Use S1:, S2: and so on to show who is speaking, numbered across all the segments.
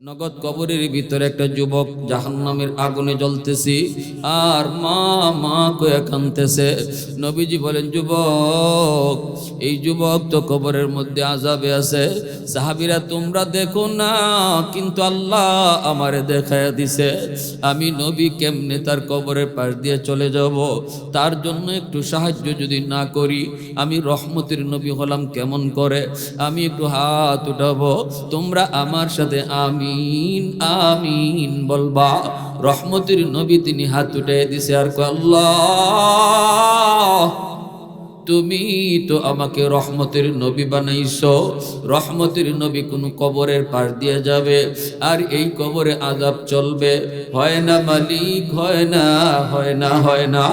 S1: নগদ কবরের ভিতরে একটা যুবক জাহান্নামের আগুনে জ্বলতেছি আর মা মা কয়ে কাঁদতেছে। নবীজি বলেন, যুবক, এই যুবক তো কবরের মধ্যে আযাবে আছে। সাহাবীরা, তোমরা দেখো না, কিন্তু আল্লাহ আমারে দেখায়া দিছে। আমি নবী কেমনে তার কবরের পাশ দিয়ে চলে যাব? তার জন্য একটু সাহায্য যদি না করি, আমি রহমতের নবী হলাম কেমন করে? আমি একটু হাত উঠাবো, তোমরা আমার সাথে আমিন আমিন বলবা। রহমতের নবী তিনি হাত উঠে দিছে আর কয়, আল্লাহ, তুমি তো আমাকে রহমতের নবী বানাইছো। রহমতের নবী কোন কবরের পাশ দিয়ে যাবে আর এই কবরে আযাব চলবে? হয় না মালিক, হয় না, হয় না, হয় না।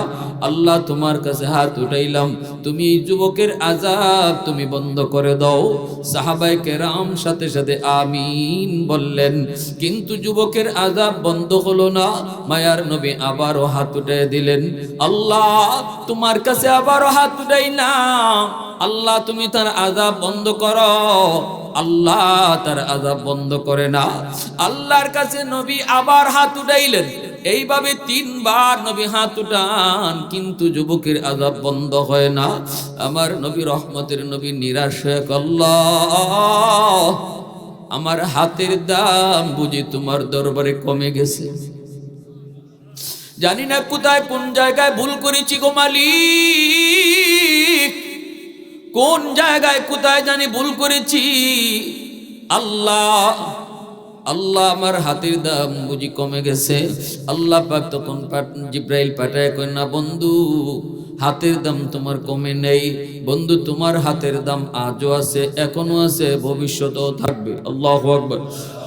S1: আল্লাহ, তোমার কাছে হাত উঠাইলাম, তুমি এই যুবকের আযাব তুমি বন্ধ করে দাও। সাহাবায়ে কেরাম সাথে সাথে আমিন বললেন, কিন্তু যুবকের আযাব বন্ধ হলো না। মায়ার নবী আবারও হাত উঠিয়ে দিলেন, আল্লাহ, তোমার কাছে আবারও হাত উঠাই না। আল্লাহ, তুমি তার আযাব বন্ধ করো। আল্লাহ তার আযাব বন্ধ করে না। আল্লাহর কাছে নবী আবার হাত উঠাইলেন। এইভাবে তিনবার নবী হাত উঠান, কিন্তু যুবকের আযাব বন্ধ হয় না। আমার নবী রহমতের নবী নিরাশ হয়ে, আল্লাহ, আমার হাতের দাম বুঝি তোমার দরবারে কমে গেছে। জানি না কোথায় কোন জায়গায় ভুল করেছি গো মালিক, কোন জায়গায় কোথায় জানি ভুল করেছি। আল্লাহ, আল্লাহ, আমার হাতের দাম বুঝি কমে গেছে। আল্লাহ পাক তখন জিব্রাইল পাঠায় কয়, না বন্ধু, হাতের দাম তোমার কমে নেই বন্ধু, তোমার হাতের দাম আজও আছে, এখনো আছে, ভবিষ্যতেও থাকবে। আল্লাহু আকবার।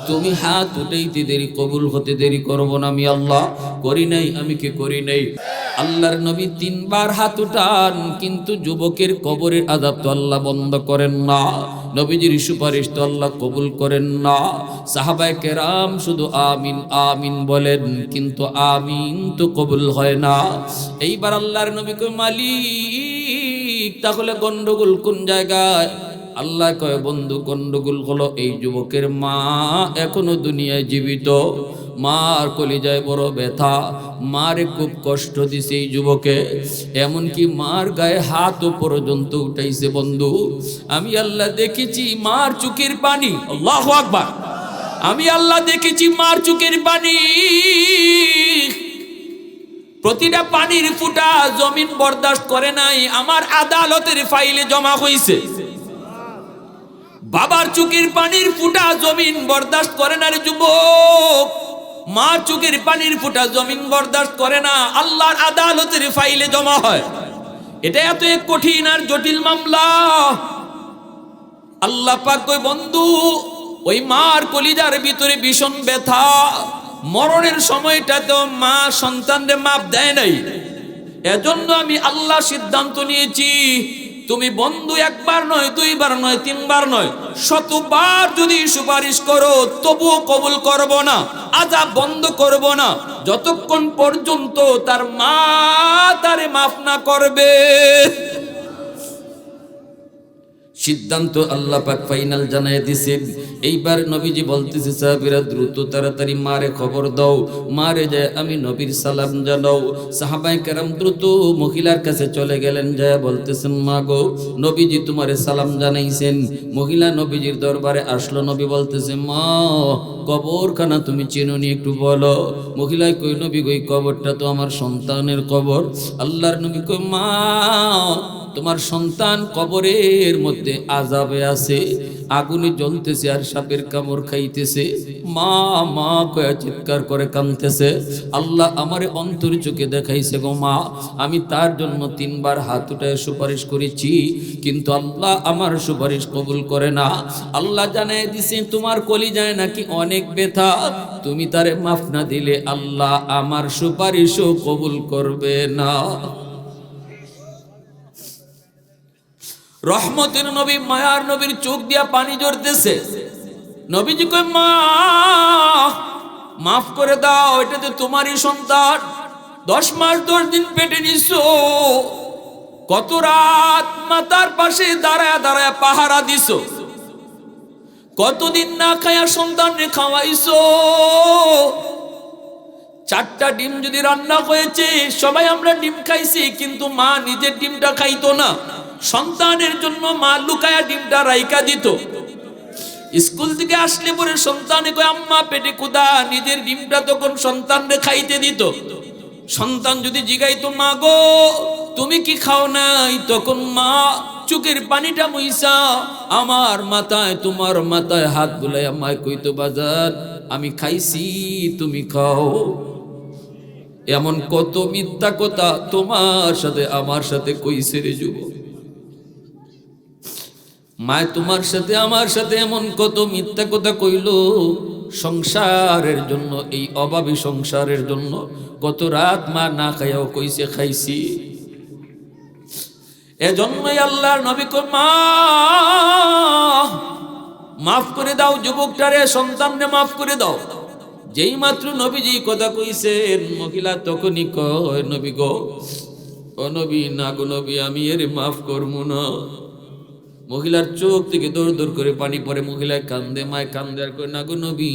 S1: তুমি হাত উঠাইতে দেরি, কবুল হতে দেরি করব না। আমি আল্লাহ করি নাই, আমি কি করি নাই? আল্লাহর নবী তিনবার হাত উঠান, কিন্তু যুবকের কবরের আযাব তো আল্লাহ বন্ধ করেন না। নবীজির সুপারিশ তো আল্লাহ কবুল করেন না। সাহাবায়ে কেরাম শুধু আমিন আমিন বলেন, কিন্তু আমিন তো কবুল হয় না। এইবার আল্লাহর নবী কয়, মালিক, তাহলে গন্ডগোল কোন জায়গায়? আল্লাহ কয়, বন্ধু, গন্ডগোল হলো এই যুবকের মা এখনো দুনিয়ায় জীবিত। মার কলিজায় বড় ব্যথা, মারে খুব কষ্ট দিছে এই যুবকে, এমনকি মার গায়ে হাতও পর্যন্ত উঠাইছে। বন্ধু, আমি আল্লাহ দেখেছি মার চোখের পানি। আল্লাহু আকবার। আমি আল্লাহ দেখেছি মার চোখের পানি, প্রতিটা পানির ফুটা জমিন বরদাস্ত করে নাই, আমার আদালতের ফাইলে জমা হইছে। বাবার চোখের পানির ফুটা জমিন বরদাস্ত করে না রে যুবক, মার চোখের পানির ফুটা জমিন বরদাস্ত করে না, আল্লাহর আদালতের ফাইলে জমা হয়। এটা এত এক কঠিন আর জটিল মামলা। আল্লাহ পাক কই, বন্ধু, ওই মার কলিজার ভিতরে ভীষণ ব্যথা। মরণের সময়টাতেও মা সন্তানরে মাপ দেয় নাই। এজন্য আমি আল্লাহ সিদ্ধান্ত নিয়েছি, তুমি বন্ধু একবার নয়, দুইবার নয়, তিনবার নয়, শতবার যদি সুপারিশ করো তবুও কবুল করব না, আযাব বন্ধ করব না, যতক্ষণ পর্যন্ত তার মা তারে মাফ না করবে। সিদ্ধান্ত আল্লাহ পাক ফাইনাল জানায় দিছেন। এইবার নবীজি বলতেছে, সাহাবীরা, দ্রুত তাড়াতাড়ি মারে খবর দাও, মারে যায় আমি নবীর সালাম জানাও। সাহাবায়ে কেরাম দ্রুত মহিলার কাছে চলে গেলেন, যায় বলতেছেন, মা গো, নবীজি তোমারে সালাম জানাইছেন। মহিলা নবীজির দরবারে আসলো। নবী বলতেছে, মা, কবরখানা তুমি চিনোনি, একটু বলো। মহিলায় কই, নবী কই, কবরটা তো আমার সন্তানের কবর। আল্লাহর নবী কই, মা, তোমার সন্তান কবরের মধ্যে আযাবে আছে, আগুনে জ্বলতেছে আর সাপের কামড় খাইতেছে। মা মা কয়া চিৎকার করে কাঁদতেছে। আল্লাহ আমারে অন্তর চোখে দেখাইছে গো মা, আমি তার জন্য তিনবার হাত উঠায় সুপারিশ করেছি, কিন্তু আল্লাহ আমার সুপারিশ কবুল করে না। আল্লাহ জানায় দিছে, তোমার কলিজায় নাকি অনেক ব্যথা, তুমি তারে মাফ না দিলে আল্লাহ আমার সুপারিশও কবুল করবে না। রহমতের নবী, মায়ার নবীর চোখ দিয়া পানি ঝরতেছে। নবীজি কয়, মা, মাফ করে দাও, এটা তো তোমারই সন্তান, 10 মাস 10 দিন পেটে নিছো, কত রাত মাতার পাশে দাঁড়ায় দাঁড়ায় পাহারা দিছো, কতদিন না খায়া সন্তানরে খাওয়াইছো। 4টা ডিম যদি রান্না হয়েছে, সবাই আমরা ডিম খাইছি, কিন্তু মা নিজের ডিমটা খাইতো না। সন্তানের জন্য মা লুকায়া ডিমটা রাইকা দিত। স্কুল থেকে আসলে পরে সন্তানে কয় আম্মা পেটে ক্ষুধা, নিজের ডিমটা তখন সন্তানরে খাইতে দিত। সন্তান যদি জিগাইতো মা গো তুমি কি খাও নাই, তখন মা চোখের পানিটা মুইসা আমার মাথায় তোমার মাথায় হাত বুলাই আমায় কইতো বাজার আমি খাইছি তুমি খাও। এমন কত মিথ্যা কথা তোমার সাথে আমার সাথে কইছে রে যুবক। মায় তোমার সাথে আমার সাথে এমন কত মিথ্যা কথা কইল সংসারের জন্য, এই অভাবী সংসারের জন্য। কত রাত মা না খাইয়াও কইছে খাইছি। এজন্যই আল্লাহর নবী কয় মা মাফ করে দাও যুবকটারে, সন্তানরে মাফ করে দাও। যেই মাত্র নবীজি কথা কইছেন, মহিলা তখনই কয় নবী গো, ও নবী না গো নবী, আমি এর মাফ করবো না। মহিলার চোখ থেকে দৌড় দৌড় করে পানি পড়ে, মহিলায় কান্দে, মায় কান্দে আর কয় না গো নবী,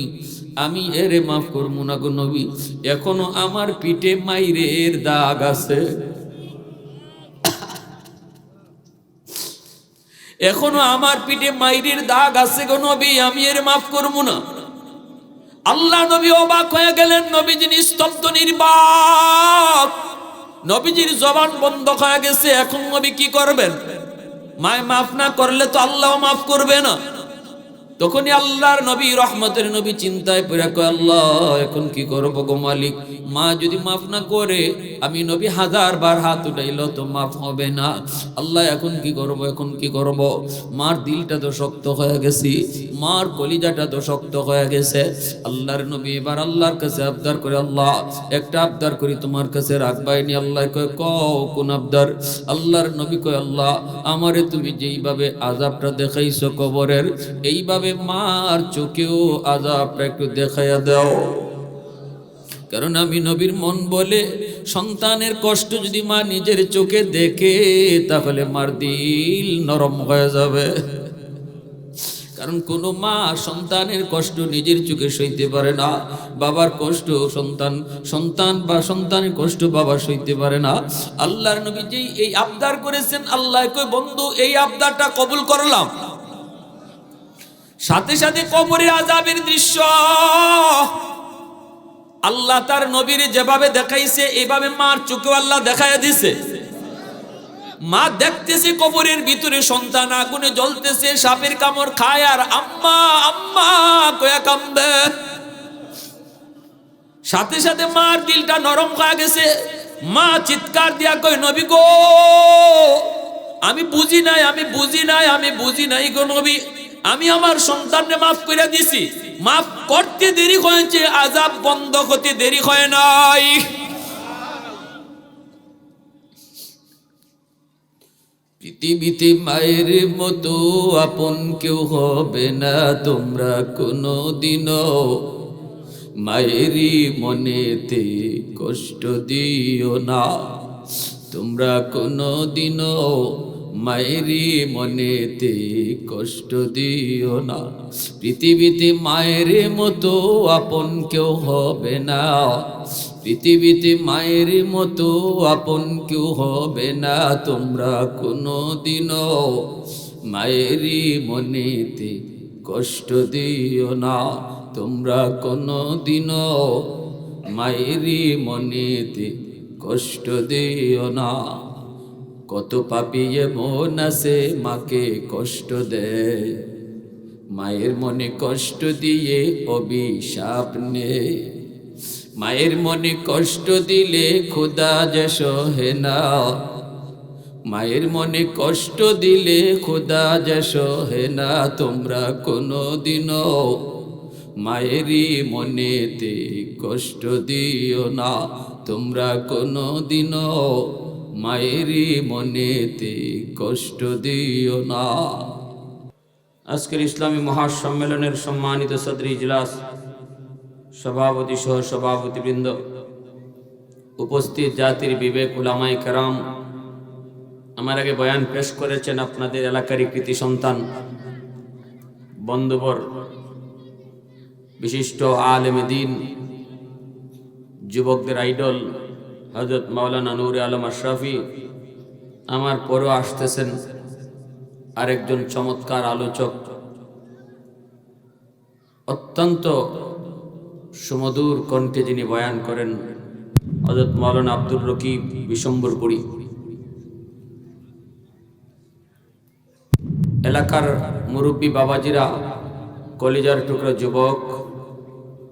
S1: আমি এরে মাফ করবো না গো নবী, এখনো আমার পিঠে মাইরের দাগ আছে, এখনো আমার পিঠে মাইরের দাগ আছে গো নবী, আমি এর মাফ করবো না। আল্লাহ নবী অবাক হয়ে গেলেন, নবীজি নিস্তব্ধ নির্বাক, নবীজির জবান বন্ধ হয়ে গেছে। এখন নবী কি করবেন? মায় মাফ না করলে তো আল্লাহ মাফ করবে না। তখনই আল্লাহর নবী রহমতের নবী চিন্তায় পড়ে কয় আল্লাহ এখন কি করব গো মালিক, মা যদি মাফ না করে আমি নবী 1000 বার হাত উঠাইলো তো মাফ হবে না। আল্লাহ এখন কি করব, এখন কি করব? মার দিলটা তো শক্ত হয়ে গেছে, মার কলিজাটা তো শক্ত হয়ে গেছে। আল্লাহর নবী এবার আল্লাহর কাছে আবদার করে, আল্লাহ একটা আবদার করি তোমার কাছে, রাখবাইনি। আল্লাহ কয় কও কোন আবদার? আল্লাহর নবী কয় আল্লাহ আমারে তুমি যেইভাবে আযাবটা দেখাইছো কবরের, এইভাবে মার চোখেও আযাবটা একটু দেখাইয়া দাও। কারণ আমি নবীর মন বলে সন্তানের কষ্ট যদি মা নিজের চোখে দেখে তাহলে মার দিল নরম হয়ে যাবে। কারণ কোনো মা সন্তানের কষ্ট নিজের চোখে সইতে পারে না, বাবার কষ্ট সন্তান বা সন্তানের কষ্ট বাবা সইতে পারে না। আল্লাহর নবী যেই এই আবদার করেছেন, আল্লাহ কই বন্ধু এই আবদারটা কবুল করলাম। সাথে সাথে কবরের আযাবের দৃশ্য আল্লাহ তার নবীর যেভাবে দেখাইছে এইভাবে মার চোখেও আল্লাহ দেখাইয়া দিছে। মা দেখতেছে কবরের ভিতরে সন্তান আগুনে জ্বলতেছে, সাপের কামড় খায় আর আম্মা আম্মা কয়া কান্দে। সাথে সাথে মার দিলটা নরম হয়ে গেছে। মা চিৎকার দিয়া কয় নবী গো আমি বুঝি নাই, আমি বুঝি নাই, আমি বুঝি নাই গো নবী, আমি আমার সন্তানকে মাফ করে দিছি। মাফ করতে দেরি হয়েছে, আযাব বন্ধ হতে দেরি হয় নাই। পৃথিবীতে মায়ের মতো আপন কেউ হবে না, তোমরা কোনোদিনও মায়েরই মনেতে কষ্ট দিও না, তোমরা কোনোদিনও মায়েরই মনেতে কষ্ট দিও না। পৃথিবীতে মায়ের মতো আপন কেউ হবে না, পৃথিবীতে মায়ের মতো আপন কেউ হবে না, তোমরা কোনোদিনও মায়েরই মনেতে কষ্ট দিও না, তোমরা কোনোদিনও মায়েরই মনেতে কষ্ট দিও না। কত পাপী এমন আছে মাকে কষ্ট দেয়, মায়ের মনে কষ্ট দিয়ে অভিশাপ নেয়, মায়ের মনে কষ্ট দিলে খোদা যে সহে না, মায়ের মনে কষ্ট দিলে খোদা যে সহে না, তোমরা কোনোদিনও মায়েরই মনেতে কষ্ট দিও না, তোমরা কোনোদিনও মায়েরই মনেতে কষ্ট দিও না। আজকের ইসলামী মহাসম্মেলনের সম্মানিত সদর ইজলাস, সভাপতি সহ সভাপতিবৃন্দ, উপস্থিত জাতির বিবেক উলামায়ে কেরাম, আমার আগে বয়ান পেশ করেছেন আপনাদের এলাকারই কৃতি সন্তান বন্ধুবর, বিশিষ্ট আলেমে দ্বীন, যুবকদের আইডল হযরত মাওলানা নূরে আলম আশরাফি আমার পরও আসতেছেন। আরেকজন চমৎকার আলোচক, অত্যন্ত সুমধুর কণ্ঠে যিনি বয়ান করেন, হযরত মাওলানা আব্দুর রকিব বিশম্বরপুরী। এলাকার মুরব্বী বাবাজিরা, কলিজার টুকরা যুবক,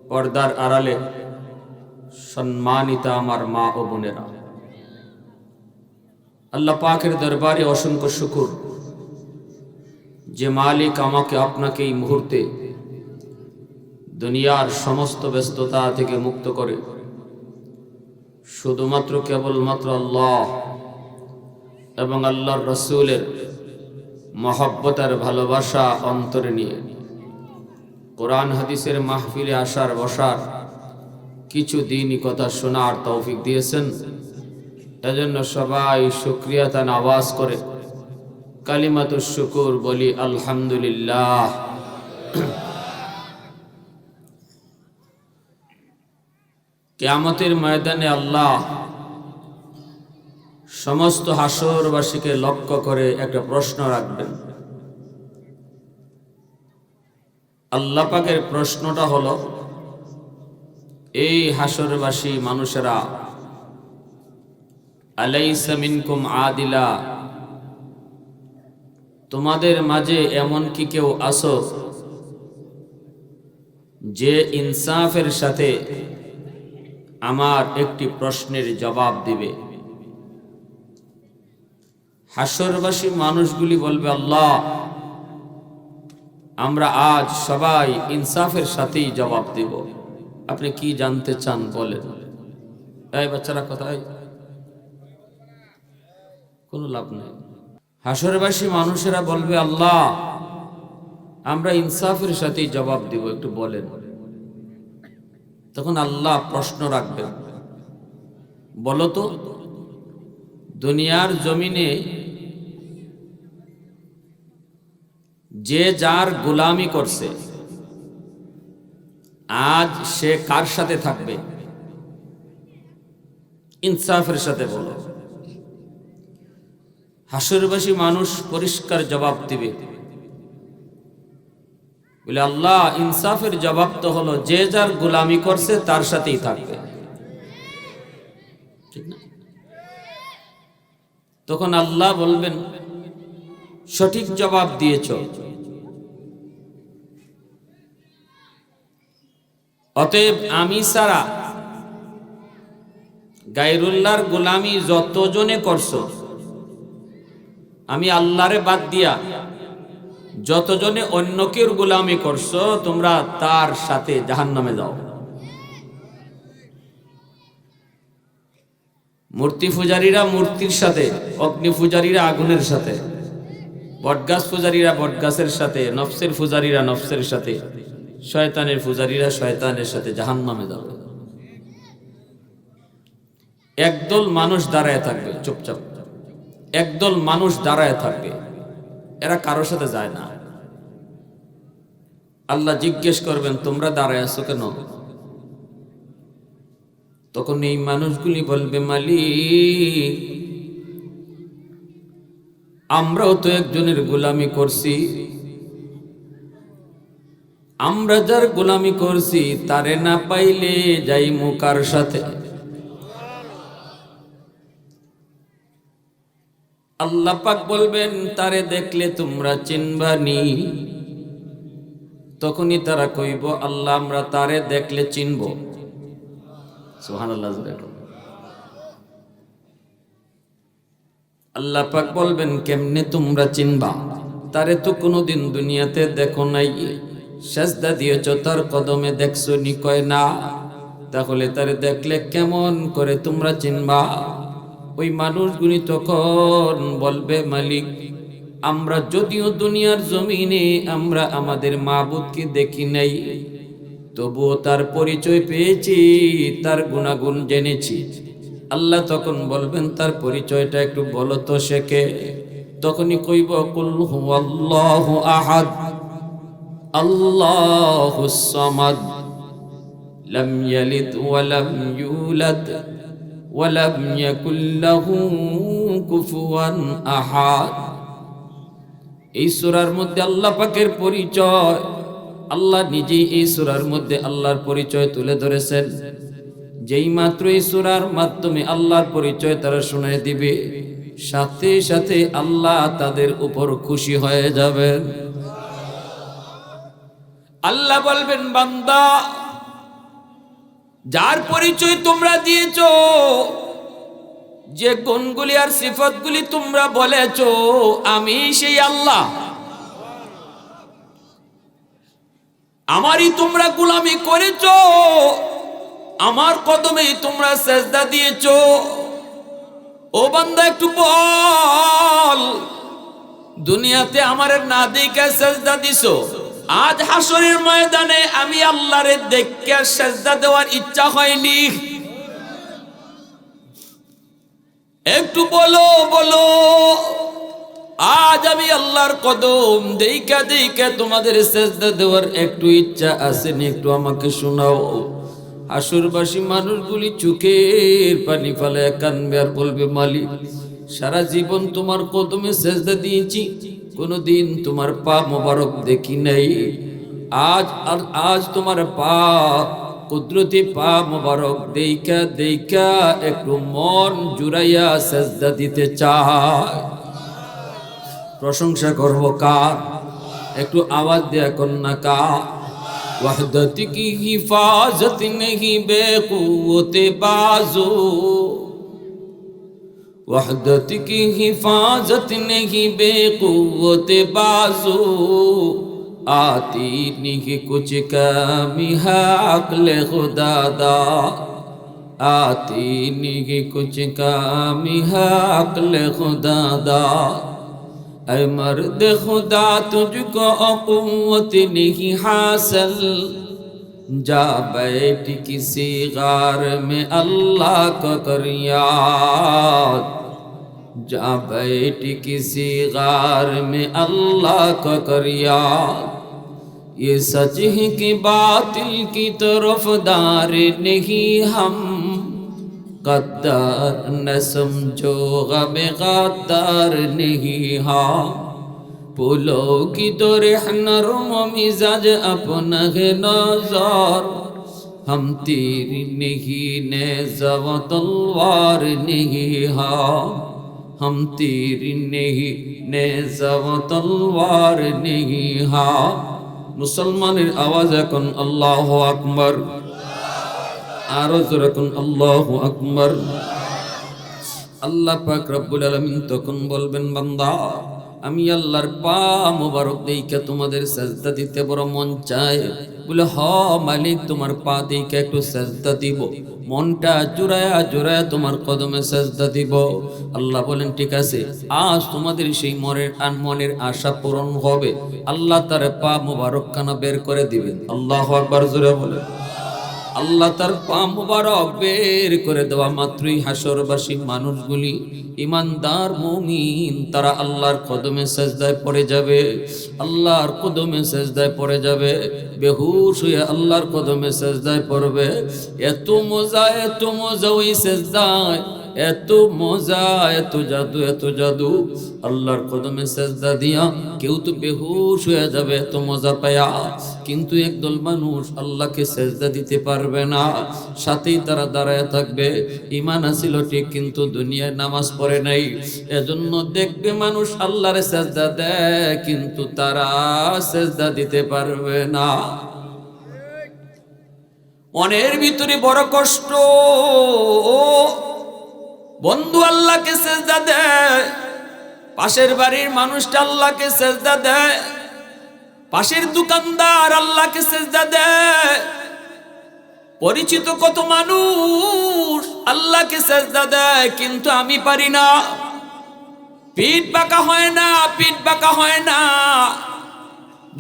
S1: পর্দার আড়ালে সম্মানিতা আমার মা ও বোনেরা, আল্লাহ পাকের দরবারে অসংখ্য শুকর যে মালিক আমাকে আপনাকে এই মুহূর্তে দুনিয়ার সমস্ত ব্যস্ততা থেকে মুক্ত করে শুধুমাত্র কেবলমাত্র আল্লাহ এবং আল্লাহর রসুলের মহব্বত আর ভালোবাসা অন্তরে নিয়ে কোরআন হাদিসের মাহফিলে আসার বসার কিছু দিনই কথা শোনার তৌফিক দিয়েছেন। এজন্য সবাই শুকরিয়া তান আওয়াজ করে কালিমাতুশ শুকুর বলি আলহামদুলিল্লাহ। কিয়ামতের ময়দানে আল্লাহ সমস্ত হাসরবাসীকে লক্ষ্য করে একটা প্রশ্ন রাখবেন। আল্লাহ পাকের প্রশ্নটা হলো, এই হাসরবাসী মানুষেরা, আলাইসা মিনকুম আদিলা, তোমাদের মাঝে এমন কি কেউ আছো যে ইনসাফের সাথে আমার একটি প্রশ্নের জবাব দিবে? হাসরবাসী মানুষগুলি বলবে, আল্লাহ আমরা আজ সবাই ইনসাফের সাথেই জবাব দেব, আপনি কি জানতে চান বলেন। এই বাচ্চারা কোথায়? কোনো লাভ নেই। হাসরবাসী মানুষেরা বলবে, আল্লাহ আমরা ইনসাফের সাথেই জবাব দেব, একটু বলেন। তখন আল্লাহ প্রশ্ন রাখবেন, বলো তো দুনিয়ার জমিনে যে যার গোলামি করছে আজ সে কার সাথে থাকবে? ইনসাফের সাথে বলো। হাসরবাসী মানুষ পরিষ্কার জবাব দিবে, বলে আল্লাহ ইনসাফের জবাব তো হলো যে যার গোলামি করছে তার সাথেই থাকবে, ঠিক না? তখন আল্লাহ বলবেন, সঠিক জবাব দিয়েছ। অতএব আমি ছাড়া গায়রুল্লাহর গোলামি যতজনে করছো, আমি আল্লাহরে বাদ দিয়া যতজনে অন্য কেউ গোলামি করছো, তোমরা তার সাথে জাহান্নামে যাও। মূর্তি পূজারীরা মূর্তির সাথে, অগ্নি পূজারীরা আগুনের সাথে, বটগাছ পূজারীরা বটগাছের সাথে, নফসের পূজারীরা নফসের সাথে, শয়তানের পূজারীরা শয়তানের সাথে জাহান্নামে যাবে। একদল মানুষ দাঁড়ায় থাকবে চুপচাপ, একদল মানুষ দাঁড়ায় থাকবে, এরা কারোর সাথে যায় না। আল্লাহ জিজ্ঞেস করবেন, তোমরা দাঁড়ায় আছো কেন? তখন এই মানুষগুলি বলবে, মালিক আমরাও তো একজনের গোলামি করছি, আমরা যার গোলামি করছি তারে না পাইলে যাই মুকার সাথে। আল্লাহ পাক বলবেন, তারে দেখলে তোমরা চিনবানি। তখনই তারা কইব, আল্লাহ আমরা তারে দেখলে চিনব। সুবহানাল্লাহ। আল্লাহ পাক বলবেন, কেমনে তোমরা চিনবা? তারে তো কোনোদিন দুনিয়াতে দেখো নাই, সাজদা দিয়েছ তার কদমে, দেখছো নি? কয় না। তাহলে তারে দেখলে কেমন করে তোমরা চিনবা? ওই মানুষগুলি তখন বলবে, মালিক আমরা যদিও দুনিয়ার জমিনে আমরা আমাদের মাবুদকে দেখি নাই, তবুও তার পরিচয় পেয়েছি, তার গুণাগুণ জেনেছি। আল্লাহ তখন বলবেন, তার পরিচয়টা একটু বলো তো সে কে? তখনই কইব, কুল হুয়াল্লাহু আহাদ, আল্লাহুস সামাদ লাম ইয়ালিদ ওয়া লাম ইউলাদ ওয়া লাম ইয়াকুল লাহু কুফুয়ান আহাদ। এই সূরার মধ্যে আল্লাহ পাকের পরিচয়, আল্লাহ নিজেই এই সূরার মধ্যে আল্লাহর পরিচয় তুলে ধরেছেন। যেই মাত্র এই সূরার মাধ্যমে আল্লাহর পরিচয় তারা শুনে দিবে, সাথে সাথে আল্লাহ তাদের উপর খুশি হয়ে যাবেন। আল্লাহ বলবেন, বান্দা, যার পরিচয় তোমরা দিয়েছো, যে গুণগুলি আর সিফাতগুলি তোমরা বলেছো, আমি সেই আল্লাহ। আমারই তোমরা গোলামি করেছো, আমার কদমেই তোমরা সেজদা দিয়েছো। ও বান্দা, একটু বল, দুনিয়াতে আমার না দেখে সেজদা দিছো, আজ হাসরের ময়দানে আমি আল্লাহরে দেখে সেজদা দেওয়ার ইচ্ছা হয়নি? একটু বলো বলো, আজ আমি আল্লাহর কদম দেইকা দেইকা তোমাদের সেজদা দেওয়ার একটু ইচ্ছা আসেনি? একটু আমাকে শোনাও। হাসরবাসী মানুষগুলি চোখের পানি ফেলে কানবে আর বলবে, মালিক, সারা জীবন তোমার কদমে সেজদা দিয়েছি, কোনদিন তোমার পা মোবারক দেখি নাই। আজ তোমার পা, কুদরতি পা মোবারক দেইকা দেইকা একটু মন জুড়াইয়া সেজদা দিতে চায়। প্রশংসা করব কার? একটু আওয়াজ দেয়া কন্যা কার? वहदत की हिफाजत नहीं बेक़ुव्वत बाज़ो, वहदत की हिफाजत नहीं बेक़ुव्वत बाज़ो, आती नहीं कुछ कमी है अक़्ल खुदादा, आती नहीं कुछ कमी है अक़्ल खुदादा। ऐ मर्द खुदा तुझको क़ुव्वत नहीं हासिल, जा बैठ किसी गार में अल्लाह को कर याद, जा बैठ किसी गार में अल्लाह को कर याद। ये सच है कि बातिल की तरफदार नहीं हम, गद्दार न समझो गम गद्दार नहीं हाँ। फूलों की तो नरम मिजाज अपना है नज़र, हम तीर नहीं नेज़ा व तलवार नहीं हाँ, हम तीर नहीं नेज़ा व तलवार नहीं हाँ। मुसलमानेर आवाज़ এখন আল্লাহু আকবার, আরো জোরে কোন আল্লাহু আকবার। আল্লাহ পাক রব্বুল আলামিন তখন বলবেন, বান্দা, আমি আল্লাহর পা মোবারক দেইখা তোমাদের সেজদা দিতে বড় মন চায়। বলে, হ মালিক, তোমার পা দেইখা একটু সেজদা দিব, মনটা জুড়ায়া জুড়ায়া তোমার কদমে সেজদা দিব। আল্লাহ বলেন, ঠিক আছে, আজ তোমাদের সেই মনের আশা পূরণ হবে। আল্লাহ তার পা মোবারক খানা বের করে দিবেন। আল্লাহু আকবার জোরে বলেন। আল্লাহ তার পা মুবারক বের করে দেওয়া মাত্রই হাসরবাসী মানুষগুলি, ইমানদার মুমিন, তারা আল্লাহর কদমে সেজদায় পড়ে যাবে, আল্লাহর কদমে সেজদায় পড়ে যাবে, বেহুশ হয়ে আল্লাহর কদমে সেজদায় পড়বে। এত মজা ওই সেজদায়, এত মজা, এত জাদু, এত জাদু। আল্লাহর কদমে সেজদা দিয়া কেউ তো বেহুশ হয়ে যাবে এত মজা পায়া, কিন্তু একদল মানুষ আল্লাহকে সেজদা দিতে পারবে না, সাথেই তারা দাঁড়ায় থাকবে। ঈমান আছিল ঠিক, কিন্তু দুনিয়ায় নামাজ পড়ে নাই। এজন্য দেখবে মানুষ আল্লাহরে সেজদা দেয়, কিন্তু তারা সেজদা দিতে পারবে না। মনের ভিতরে বড় কষ্ট। বন্ধু আল্লাহকে সেজদা দেয়, পাশের বাড়ির মানুষটা আল্লাহকে সেজদা দেয়, পাশের দোকানদার আল্লাহকে সেজদা দেয়, পরিচিত কত মানুষ আল্লাহকে সেজদা দেয়, কিন্তু আমি পারি না। পিঠ বাঁকা হয় না, পিঠ বাঁকা হয় না।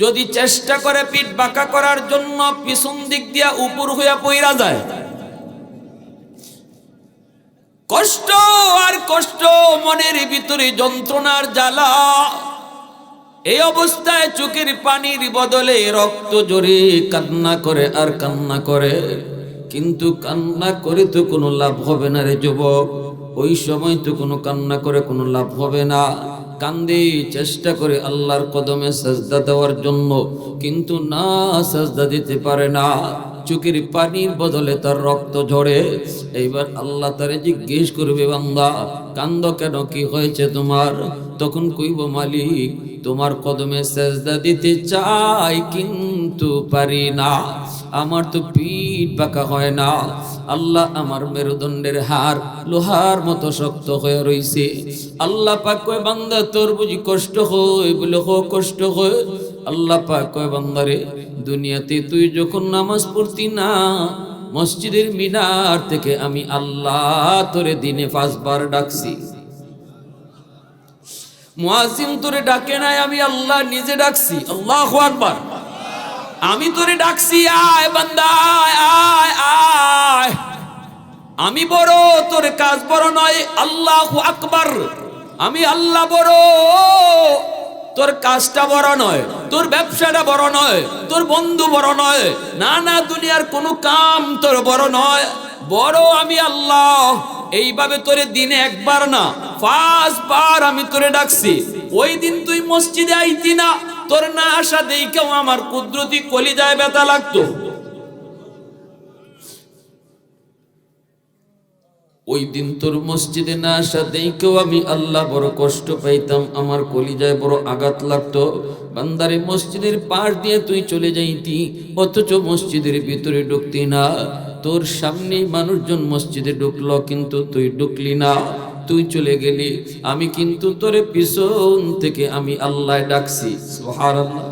S1: যদি চেষ্টা করে পিঠ বাঁকা করার জন্য, পিছন দিক দিয়া উপর হইয়া পইরা যায়। কষ্ট আর কষ্ট, মনের ভিতরে যন্ত্রণার জ্বালা। এই অবস্থায় চোখের পানির বদলে রক্ত ঝরে কান্না করে আর কান্না করে, কিন্তু কান্না করে তো কোনো লাভ হবে না রে যুবক। ওই সময় তো কোনো কান্না করে কোনো লাভ হবে না। কান্দে, চেষ্টা করে আল্লাহর কদমে সাজদা দেওয়ার জন্য, কিন্তু না, সাজদা দিতে পারে না। চোখের পানির বদলে তার রক্ত ঝরে। এইবার আল্লাহ তারে জিজ্ঞেস করবে, বান্দা কান্দ কেন, কি হয়েছে তোমার? তখন কইব, মালিক তোমার কদমে সাজদা দিতে চাই কিন্তু পারি না, আমার তো পিঠ বাঁকা হয় না। আল্লাহ, আমার মেরুদণ্ডের হাড় লোহার মতো শক্ত হয়ে রইছে। আল্লাহ পাক কয়, বান্দা তোর বুঝি কষ্ট হয়? বলে হো, কষ্ট হয়। আল্লাহ পাক কয়, বান্দারে দুনিয়াতে তুই যখন নামাজ পড়তি না, মসজিদের মিনার থেকে আমি আল্লাহ তোরে দিনে 5 বার ডাকছি। মুয়াজ্জিন তোরে ডাকে নাই, আমি আল্লাহ নিজে ডাকছি। আল্লাহু আকবার। আমি তোরে ডাকছি, আয় বান্দা আয় আয়। আমি বড়, তোর কাজ বড় নয়। আল্লাহু আকবার। আমি আল্লাহ বড়, তোর কাজটা বড় নয়, তোর ব্যবসাটা বড় নয়, তোর বন্ধু বড় নয়, না না, দুনিয়ার কোনো কাম তোর বড় নয়, বড় আমি আল্লাহ। এইভাবে তোরে দিনে 1 বার না 5 বার আমি তোরে ডাকছি। ওই দিন তুই মসজিদে আইতি না, তোর না আসা দেখেও আমার কুদরতি কলিজায় ব্যথা লাগতো। ওই দিন তোর মসজিদে না আসা দেখেও আমি আল্লাহ বড় কষ্ট পাইতাম, আমার কলিজায় বড় আঘাত লাগতো। বান্দারে মসজিদের পাশ দিয়ে তুই চলে যাইতি, অথচ মসজিদের ভিতরে ঢুকতি না। তোর সামনে মানুষজন মসজিদে ঢুকলো, কিন্তু তুই ঢুকলি না, তুই চলে গেলি। আমি কিন্তু তোরে পিছন থেকে আমি আল্লাহ ডাকছি। সুবহানাল্লাহ।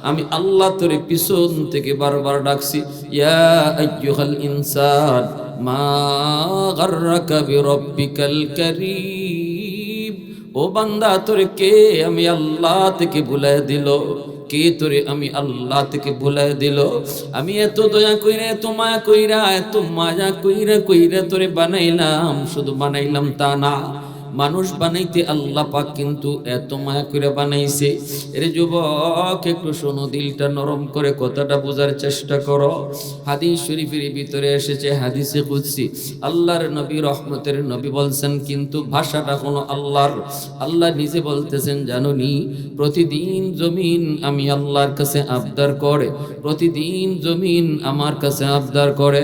S1: আমি আল্লাহ তোরে পিছন থেকে বারবার ডাকছি, ইয়া আইয়ুহাল ইনসান মা গাররাকা বিরব্বিকাল কারীম। ও বান্দা, তোরে কে আমি আল্লাহ থেকে ভুলায় দিল? কে তোরে আমি আল্লাহ থেকে ভুলায় দিল? আমি এত দয়া কইরা, এত মায়া কইরা, এত মায়া কইরা কইরা তোরে বানাইলাম। শুধু বানাইলাম তা না, মানুষ বানাইতে আল্লাহ পাক কিন্তু এত মায়া করে বানাইছে। এর যুবক, একটু শোনো, দিলটা নরম করে কথাটা বোঝার চেষ্টা করো। হাদিস শরীফের ভিতরে এসেছে, হাদিসে কুদসি, আল্লাহর নবী, রহমতের নবী বলছেন, কিন্তু ভাষাটা হলো আল্লাহর। আল্লাহ নিজে বলতেছেন, জানুনি, প্রতিদিন জমিন আমি আল্লাহর কাছে আবদার করে, প্রতিদিন জমিন আমার কাছে আবদার করে।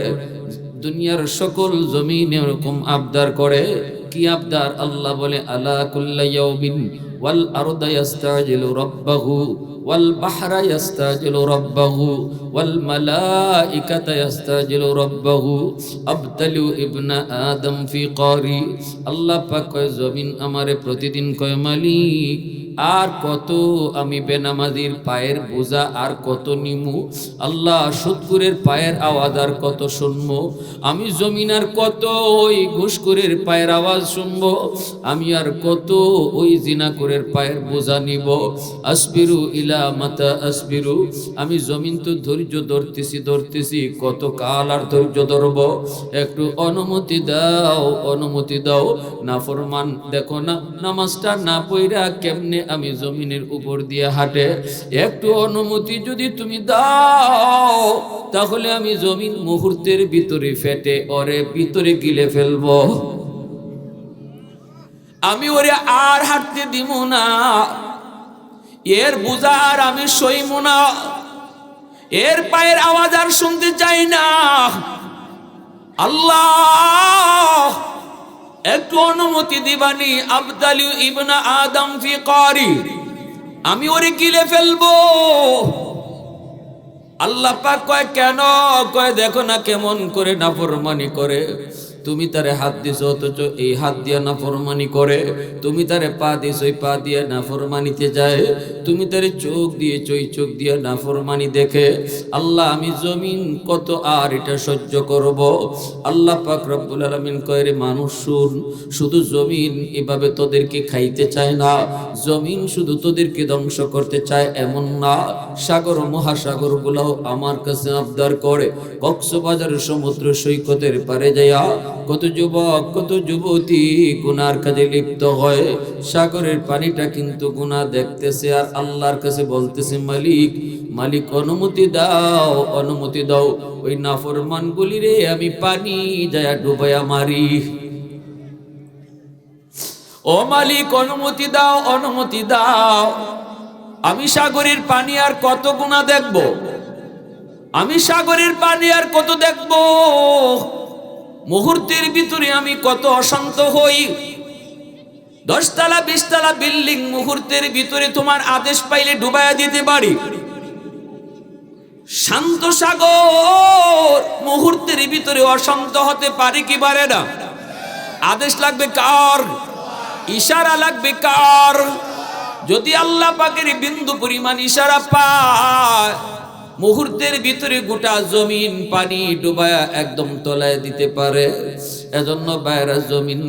S1: দুনিয়ার সকল জমিন এরকম আবদার করে। কি আবদার? আল্লাহ বলে, আলা কুল্লা ইয়াউমিন ওয়াল আরদা ইস্তাজিলু রাব্বাহু ওয়াল বাহরা ইস্তাজিলু রাব্বাহু ওয়াল মালাইকাতা ইস্তাজিলু রাব্বাহু আবতালু ইবনা আদম ফি কারি। আল্লাহ পাক কয়, জমিন আমারে প্রতিদিন কয়, মালিক আর কত আমি বেনামাজির পায়ের বোঝা আর কত নিমু? আল্লাহ, সুদখোরের পায়ের আওয়াজ আর কত শুনবো? আমি জমিন আর কত ওই ঘুষখোরের পায়ের আওয়াজ শুনবো? আমি আর কত ওই জিনাখোরের পায়ের বোঝা নিব? আসবিরু ইলা মাতা আসবিরু। আমি জমিন তো ধৈর্য ধরতেছি, কত কাল আর ধৈর্য ধরব? একটু অনুমতি দাও, অনুমতি দাও। নাফরমান দেখো না, নামাজটা না পইরা কেমনে আমি জমিনের উপর দিয়ে হাঁটে। একটু অনুমতি যদি তুমি দাও, তাহলে আমি জমিন মুহূর্তের ভিতরে ফেটে ওরে ভিতরে গিলে ফেলবো। আমি ওরে আর হাঁটতে দিব না, এর বোঝা আর আমি সইব না, এর পায়ের আওয়াজ আর শুনতে চাই না। আল্লাহ, একটু অনুমতি দিবানি, আবতালু ইবনা আদম ফি কারি, আমি ওরে গিলে ফেলবো। আল্লাহ পাক কয়, কেন? কয়, দেখো না কেমন করে নাফরমানি করে। তুমি তারে হাত দিছো, অথচ এই হাত দিয়া নাফরমানি করে। তুমি তারে পা দিছো, এই পা দিয়া নাফরমানিতে যায়। তুমি তারে চোখ দিয়েছো, এই চোখ দিয়া নাফরমানি দেখে। আল্লাহ, আমি জমিন কত আর এটা সহ্য করব? আল্লাহ পাক রব্বুল আলামিন কয়, রে মানুষ শুন, শুধু জমিন এভাবে তোদেরকে খাইতে চায় না, জমিন শুধু তোদেরকে ধ্বংস করতে চায় এমন না। সাগর মহাসাগর গুলাও আমার কাছে আবদার করে। কক্সবাজার সমুদ্র সৈকতের পারে যাইয়া কত যুবক কত যুবতী গুনার কাজে লিপ্ত হয়। সাগরের পানিটা কিন্তু গুনাহ দেখতেছে আর আল্লাহর কাছে বলতেছে, মালিক মালিক অনুমতি দাও, অনুমতি দাও, ওই নাফরমানগুলি রে আমি পানি যায় ডুবাইয়া মারি। ও মালিক অনুমতি দাও, অনুমতি দাও, আমি সাগরের পানি আর কত গুনাহ দেখব, আমি সাগরের পানি আর কত দেখব, মুহূর্তের ভিতরে আমি কত অশান্ত হই। 10 তলা 20 তলা বিল্ডিং মুহূর্তের ভিতরে তোমার আদেশ পাইলে ডুবাইয়া দিতে পারি। শান্ত সাগর মুহূর্তের ভিতরে অশান্ত হতে পারে কি পারে না? আদেশ লাগবে কার? ইশারা লাগবে কার? যদি আল্লাহ পাকের বিন্দু পরিমাণ ইশারা পায়, মুহূর্তের ভিতরে গোটা জমিন পানি ডুবায়া একদম তলায় দিতে পারে। এজন্য বাইরা জমিন,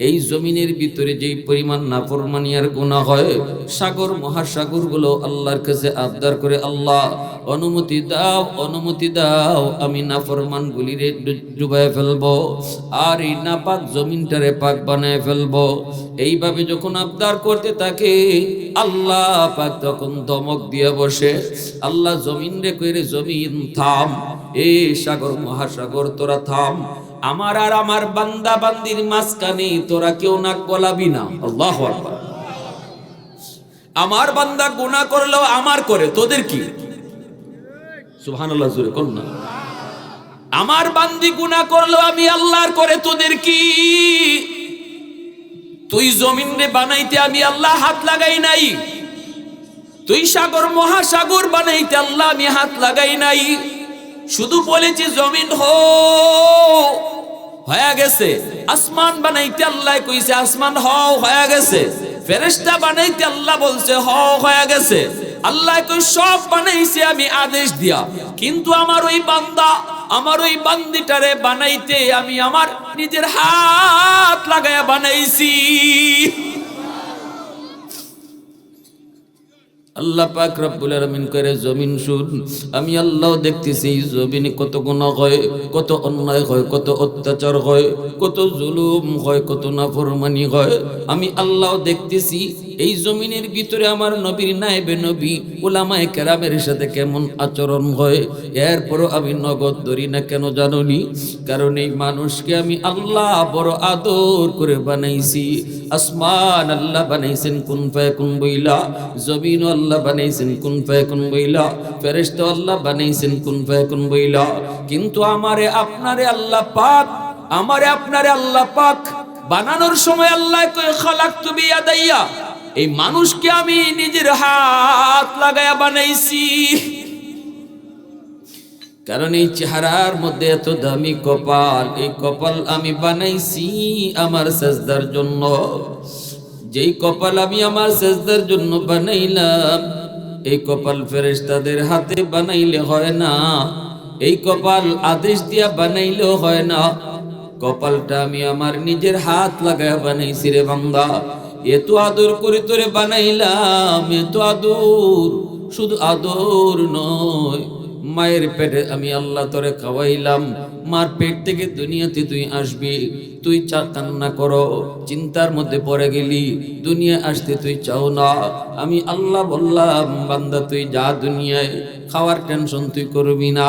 S1: এই জমিনের ভিতরে যেই পরিমাণ নাফরমানি আর গুনাহ হয়, সাগর মহাসাগর গুলো আল্লাহর কাছে আবদার করে, আল্লাহ অনুমতি দাও, অনুমতি দাও, আমি নাফরমান গুলিরে ডুবায় ফেলবো আর এই নাপাক জমিনটারে পাক বানায় ফেলবো। এইভাবে যখন আবদার করতে থাকে, আল্লাহ পাক তখন ধমক দিয়ে বসে। আল্লাহ জমিন রে কইরে, জমিন থাম, এ সাগর মহাসাগর তোরা থাম, আমার আর আমার বান্দা বান্দির মাঝখানে তোরা কেউ নাক গলাবি না। আল্লাহু আকবার। আমার বান্দা গুনাহ করলেও আমার করে, তোদের কি? সুবহানাল্লাহ জোরে কোন না। আমার বান্দি গুনাহ করলেও আমি আল্লাহর করে, তোদের কি? তুই জমিন রে বানাইতে আমি আল্লাহ হাত লাগাই নাই, তুই সাগর মহাসাগর বানাইতে আল্লাহ আমি হাত লাগাই নাই, শুধু বলেছি জমিন হয়ে গেছে। আসমান বানাইতে আল্লাহ কইছে আসমান হয়ে গেছে। ফেরেশতা বানাইতে আল্লাহ বলছে হয়ে গেছে। আল্লাহ কই সব বানাইছে আমি আদেশ দিয়া, কিন্তু আমার ওই বান্দা, আমার ওই বান্দিটারে বানাইতে আমি আমার নিজের হাত লাগায়া বানাইছি। আল্লাহ পাক রব্বুল আলামিন করে, জমিন শুন, আমি আল্লাহ দেখতেছি জমিনে কত গুনাহ হয়, কত অন্যায় হয়, কত অত্যাচার হয়, কত জুলুম হয়, কত নাফরমানি হয়, আমি আল্লাহ দেখতেছি। এই জমিনের ভিতরে আমার নবীর নায়েবে নবী উলামায়ে কেরামের সাথে কেমন আচরণ হয়, এরপরও আমি নগদ ধরি না। কেন জানোনি? কারণ এই মানুষকে আমি আল্লাহ বড় আদর করে বানাইছি। আসমান আল্লাহ বানাইছেন কুন ফায়াকুন বইলা, জমিন আল্লাহ বানাইছেন কুন ফায়াকুন বইলা, ফেরেশতা আল্লাহ বানাইছেন কুন ফায়াকুন বইলা, কিন্তু আমারে আপনারে আল্লাহ পাক, আমারে আপনারে আল্লাহ পাক বানানোর সময় আল্লাহ কই খালাকতু বিয়াদাইয়া, এই মানুষকে আমি নিজের হাত লাগায়া বানাইছি। কারণ এই চেহারার মধ্যে এত দামি কপাল, এই কপাল আমি বানাইছি আমার সেজদার জন্য। যেই কপাল আমি আমার সেজদার জন্য বানাইলাম, এই কপাল ফেরেশতাদের হাতে বানাইলে হয় না, এই কপাল আদেশ দিয়া বানাইলেও হয় না, কপালটা আমি আমার নিজের হাত লাগায়া বানাইছি রে বান্দা। এত আদর করে তোরে বানাইলাম, এত আদর, শুধু আদর নয়, মায়ের পেটে আমি আল্লাহ তোরে খাওয়াইলাম, মার পেট থেকে দুনিয়াতে তুই আসবি, তুই কান্না করো, চিন্তার মধ্যে পড়ে গেলি, দুনিয়া আসতে তুই চাও না, আমি আল্লাহ বললাম বান্দা তুই যা দুনিয়ায়, খাওয়ার টেনশন তুই করবি না,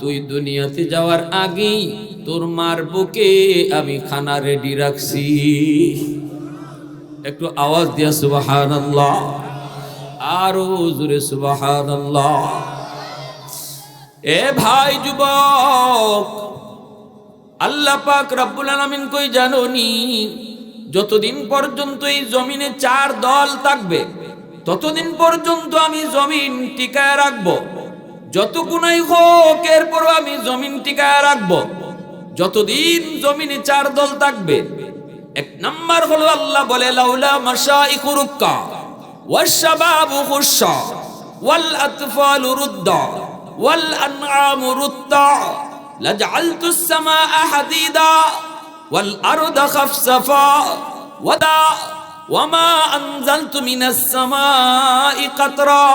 S1: তুই দুনিয়াতে যাওয়ার আগেই তোর মার বুকে আমি খানা রেডি রাখছি। একটু আওয়াজ দিয়া সুবহানাল্লাহ, আরো জোরে সুবহানাল্লাহ। এ ভাই যুবক, আল্লাহ পাক রব্বুল আলামিন কই জানোনি? যতদিন পর্যন্ত এই জমিনে 4 দল থাকবে, ততদিন পর্যন্ত আমি জমিন টিকায় রাখবো। যত গুনাহ হোক এরপরও আমি জমিন টিকায় রাখবো। যতদিন জমিনে 4 দল থাকবে, 1 নাম্বার হলো আল্লাহ বলে, লাউলা মাশাইখু রুক্কা ওয়াশ শাবাবু খুশা ওয়াল আতফালু রুদ্দা ওয়াল আনআমু রুত্তা লাজআলতুস সামাআ হাদিদা ওয়াল আরদা খাফসাফা ওয়াদা ওয়ামা আনজালতু মিনাস সামাই কাতরা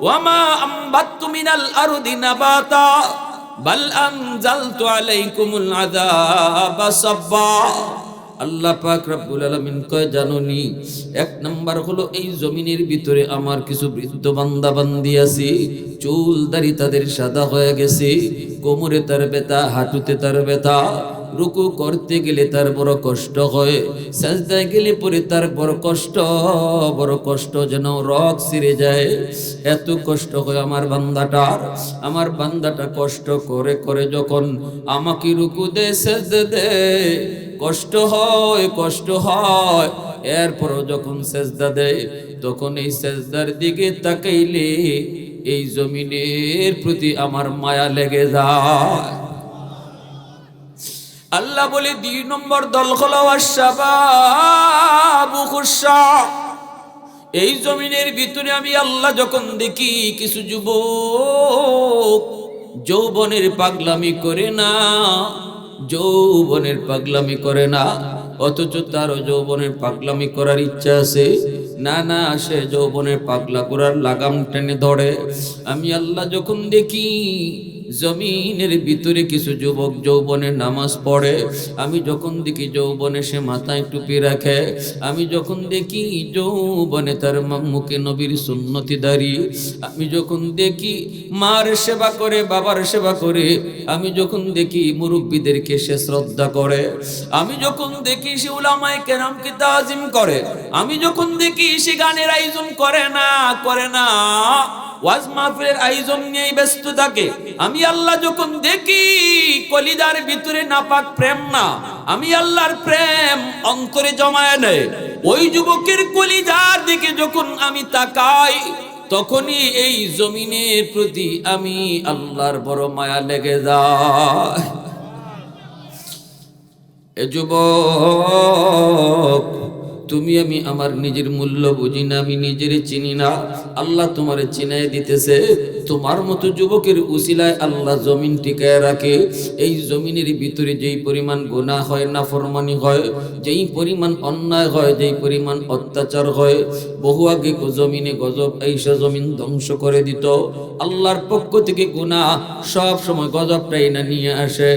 S1: ওয়ামা আমবাততু মিনাল আরদি নাবাতা বাল আনজালতু আলাইকুমুল আযাবা সাব্বা। আল্লাহ পাক রব্বুল আলামিন কয় জানোনি, এক নাম্বার হলো এই জমিনের ভিতরে আমার কিছু বৃদ্ধ বান্দা বান্দি আছে, চুল দাড়ি তাদের সাদা হয়ে গেছে, কোমরে তার ব্যথা, হাঁটুতে তার ব্যথা, রুকু করতে গেলে তার বড় কষ্ট হয়, সাজদায় গেলে পরে তার বড় কষ্ট যেন রগ ছিঁড়ে যায়, এত কষ্ট হয় আমার বান্দাটা কষ্ট করে করে যখন আমাকে রুকু দেয়, সাজদা দেয়, কষ্ট হয়। এরপরও যখন সেজদা দেয় তখন এই সেজদার দিকে তাকাইলে এই জমিনের প্রতি আমার মায়া লেগে যায়। আল্লাহ বলে 2 নম্বর দল হলো আশ-শাবাবু খুশা। এই জমিনের ভিতরে আমি আল্লাহ যখন দেখি কিছু যুবক যৌবনের পাগলামি করে না, অথচ তারও যৌবনের পাগলামি করার ইচ্ছা আছে, না সে যৌবনের পাগলা করার লাগাম টেনে ধরে। আমি আল্লাহ যখন দেখি জমিনের ভিতরে কিছু যুবক যৌবনের নামাজ পড়ে, আমি যখন দেখি যৌবনে সে মাথায় টুপি রাখে, আমি যখন দেখি যৌবনে তার মুখে নবীর সুন্নতি দাঁড়িয়ে, আমি যখন দেখি মার সেবা করে, বাবার সেবা করে, আমি যখন দেখি মুরব্বীদেরকে সে শ্রদ্ধা করে, আমি যখন দেখি সে উলামায়ে কেরামকে তাজিম করে, আমি যখন দেখি সে গানের আয়োজন করে না ওয়াজ মাহফিলের আয়োজন নিয়ে ব্যস্ত থাকে, আমি আল্লাহ যখন দেখি কলিজার ভিতরে নাপাক প্রেম না, আমি আল্লাহর প্রেম অন্তরে জমায়ে নেয়, ওই যুবকের কলিজার দিকে যখন আমি তাকাই, তখনই এই জমিনের প্রতি আমি আল্লাহর বড় মায়া লেগে যায়। এ যুবক, তুমি আমি আমার নিজের মূল্য বুঝি না, আমি নিজের চিনি না, আল্লাহ তোমারে চিনাই দিতেছে। তোমার মতো যুবকের উসিলায় আল্লাহ জমিন টিকায় রাখে। এই জমিনের ভিতরে যেই পরিমাণ গুনাহ হয়, নাফরমানি হয়, যেই পরিমাণ অন্যায় হয়, যেই পরিমাণ অত্যাচার হয়, বহু আগে জমিনে গজব আইসা জমিন ধ্বংস করে দিত। আল্লাহর পক্ষ থেকে গুনাহ সব সময় গজবটাই না নিয়ে আসে।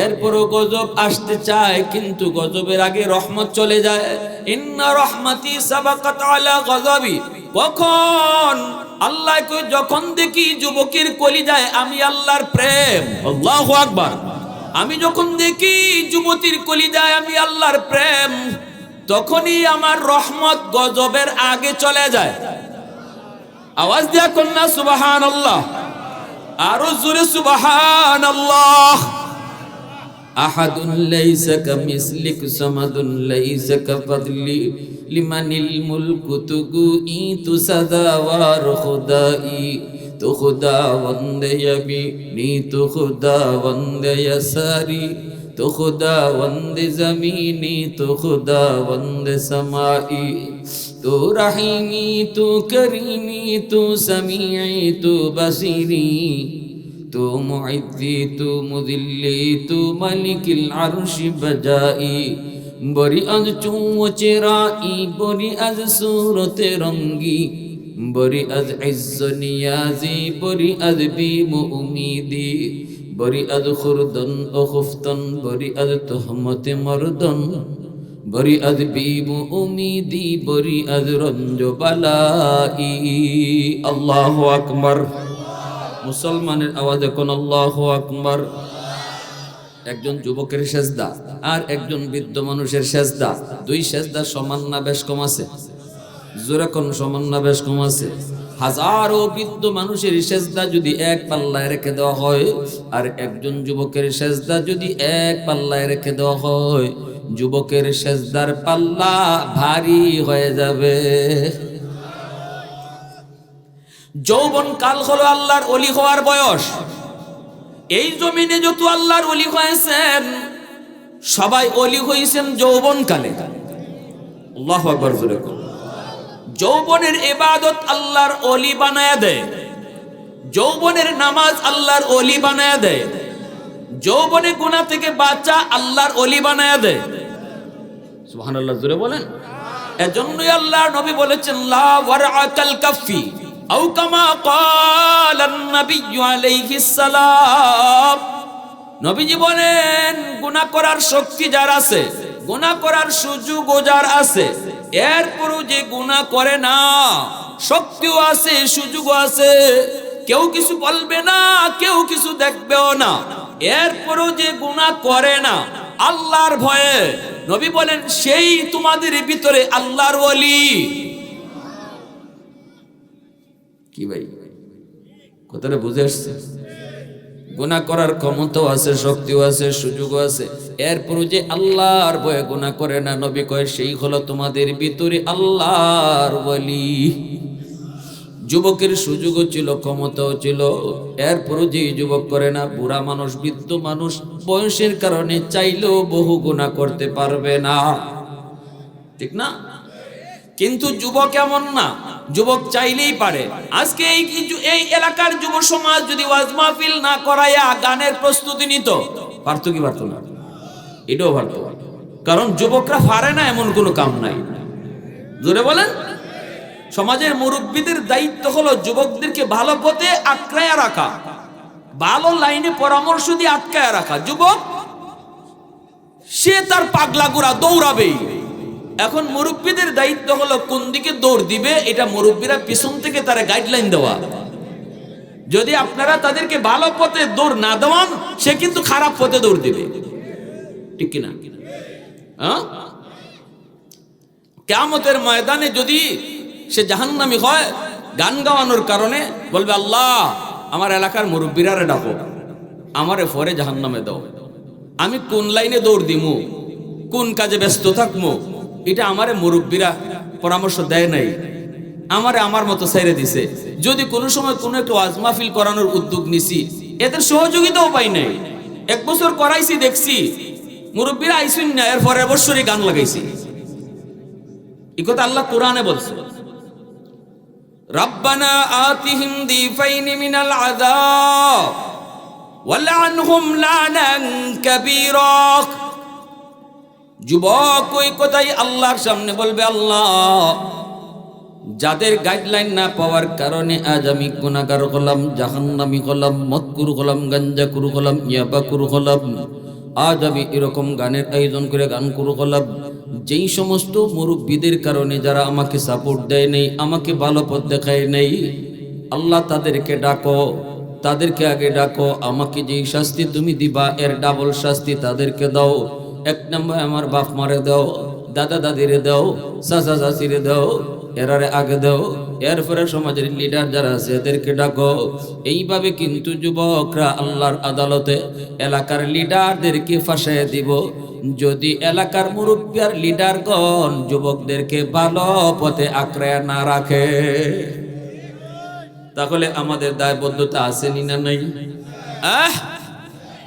S1: এরপরও গজব আসতে চায়, কিন্তু গজবের আগে রহমত চলে যায়। ইন্না রহমতি সাবাকাত আলা গজবি। কখন আল্লাহ কই, যখন দেখি যুবকের কলিজায় আমি আল্লাহর প্রেম, আল্লাহু আকবার, আমি যখন দেখি যুবতীর কলিজায় আমি আল্লাহর প্রেম, তখনই আমার রহমত গজবের আগে চলে যায়। আওয়াজ দিয়া কন্যা সুবহানাল্লাহ, আরো জোরে সুবহানাল্লাহ। আহাদুন লাইসা কামিসলিক সামাদুন লাইসা কাফাদলি লিমানিল মুলকু তুগুই তুসাদাওয়ার খুদাই, তো খুদা বন্দে ইয়ামিনি, তো খুদা বন্দে ইয়াসারি, তো খুদা বন্দে জমিনি, তো খুদা বন্দে সমাই, তো রহিমি, তো করিমি, তো সামিঈ, তো বসিরি, তো মুইদ্দি, তো মুদিল্লি, তো মালিকিল আরশি বজাই, বরি আজ চুচেরাই, বরি আজ সুরতে রঙ্গি, বরি আজ ইজ্জ নিয়াজি, বরি আজ বিম উমিদি, বরি আজ খুরদন ও খুফতন, বরি আজ তোহমতে মরদন, বরি আজ বিম উমিদি, বরি আজ রঞ্জ বালাই। আল্লাহু আকবার। মুসলমানের আওয়াজে কোন আল্লাহু আকবার। একজন যুবকের সেজদা আর একজন বৃদ্ধ মানুষের সেজদা, দুই সেজদা সমান না বেশ কম আছে? জোরে কোন সমান না বেশ কম আছে? হাজারো বৃদ্ধ মানুষের সেজদা যদি এক পাল্লায় রেখে দেওয়া হয়, আর একজন যুবকের সেজদা যদি এক পাল্লায় রেখে দেওয়া হয়, যুবকের সেজদার পাল্লা ভারী হয়ে যাবে। যৌবন কাল হলো আল্লাহর ওলি হওয়ার বয়স। এই জমিনে যত আল্লাহর ওলি হয়েছেন, সবাই ওলি হয়েছেন যৌবন কালে। আল্লাহু আকবার। যৌবনের ইবাদত আল্লাহর ওলি বানায়া দেয়, যৌবনের নামাজ আল্লাহর ওলি বানায়া দেয়, যৌবনে গুনাহ থেকে বাঁচা আল্লাহর ওলি বানায়া দেয়। সুবহানাল্লাহ, জোরে বলেন। এজন্যই আল্লাহর নবী বলেছেন, লা ওয়ারআকাল কাফি, আও কামা ক্বালান নবী আলাইহিস সালাম, নবীজি বলেন গুনাহ করার শক্তি যার আছে, গুনাহ করার সুযোগ যার আছে, এরপরও যে গুনাহ করে না, শক্তিও আছে সুযোগও আছে, কেউ কিছু বলবে না, কেউ কিছু দেখবেও না, এরপরও যে গুনাহ করে না আল্লাহর ভয়ে, নবী বলেন সেই তোমাদের ভিতরে আল্লাহর ওলি। কি ভাই কথাটা বুঝে আসছে? গুনাহ করার ক্ষমতাও আছে, শক্তিও আছে, সুযোগও আছে, এরপরও যে আল্লাহর ভয়ে গুনাহ করে না, নবী কয় সেই হলো তোমাদের ভিতরে আল্লাহর ওলি। যুবকের সুযোগও ছিল, ক্ষমতাও ছিল, এরপরও যে যুবক করে না, বুড়া মানুষ, বৃদ্ধ মানুষ, বয়সের কারণে চাইলেও বহু গুনাহ করতে পারবে না, ঠিক না? কিন্তু যুবক এমন না, যুবক চাইলেই পারে। আজকে এই এলাকার যুব সমাজ যদি ওয়াজ মাহফিল না করাইয়া গানের প্রস্তুতি নিত, পারতো কি পারতো না? এটাও পারতো, কারণ যুবকরা পারে না এমন কোনো কাম নাই। জোরে বলেন। সমাজের মুরব্বীদের দায়িত্ব হলো যুবকদেরকে ভালো পথে আটকায়া রাখা, ভালো লাইনে পরামর্শ দিয়ে আটকায়া রাখা। যুবক সে তার পাগলা গোড়া দৌড়াবেই। এখন মুরব্বীদের দায়িত্ব হলো কোন দিকে দৌড় দিবে, এটা মুরব্বীরা পিছন থেকে তারা গাইডলাইন দেওয়া। যদি আপনারা তাদেরকে ভালো পথে দৌড় না দেওয়ান, সে কিন্তু খারাপ পথে দৌড় দিবে, ঠিক কিনা? কিয়ামতের ময়দানে যদি সে জাহান্নামী হয়, গান গাওয়ানোর কারণে বলবে আল্লাহ আমার এলাকার মুরব্বীরা ডাকো, আমারে পরে জাহান্নামে দাও, আমি কোন লাইনে দৌড় দিমু, কোন কাজে ব্যস্ত থাকবো, এটা আমারে মুরব্বীরা পরামর্শ দেয় নাই, আমারে আমার মতো ছেড়ে দিছে। যদি কোনো সময় কোনো একটা ওয়াজ মাহফিল করানোর উদ্যোগ নিছি, এদের সহযোগিতাও পাই নাই। 1 বছর করাইছি, দেখছি মুরব্বীরা আইসুন না, এরপরে বছরই গান লাগাইছি। এই কথা আল্লাহ কোরআনে বলছে, রাব্বানা আতিহিম দিফাইনি মিনাল আযাব ওয়ালআনহুম লানান কাবীরা। যুবক ওই কথাই আল্লাহর সামনে বলবে, আল্লাহ যাদের গাইডলাইন না পাওয়ার কারণে আজ আমি গুনাহগার হলাম, জাহান্নামী হলাম, মদকুর হলাম, গাঞ্জাকুর হলাম, ইয়াবাকুর হলাম, আজ আমি এরকম গানের আয়োজন করে গান করু হলাম। যেই সমস্ত মুরব্বীদের কারণে যারা আমাকে সাপোর্ট দেয় নেই, আমাকে ভালো পথ দেখায় নেই, আল্লাহ তাদেরকে ডাকো, তাদেরকে আগে ডাকো। আমাকে যেই শাস্তি তুমি দিবা এর ডাবল শাস্তি তাদেরকে দাও। 1 নম্বর আমার বাপ মারে দাও, দাদা দাদিরে দাও, চাচা চাচিরে দাও, এরারে আগে দাও, এরপরে সমাজের লিডার যারা আছে এদেরকে ডাকো। এইভাবে কিন্তু যুবকরা আল্লাহর আদালতে এলাকার লিডারদেরকে ফাঁসাইয়া দিব। যদি এলাকার মুরব্বী আর লিডারগণ যুবকদেরকে ভালো পথে আঁকড়ায় না রাখে, তাহলে আমাদের দায়বদ্ধতা আছে না নাই?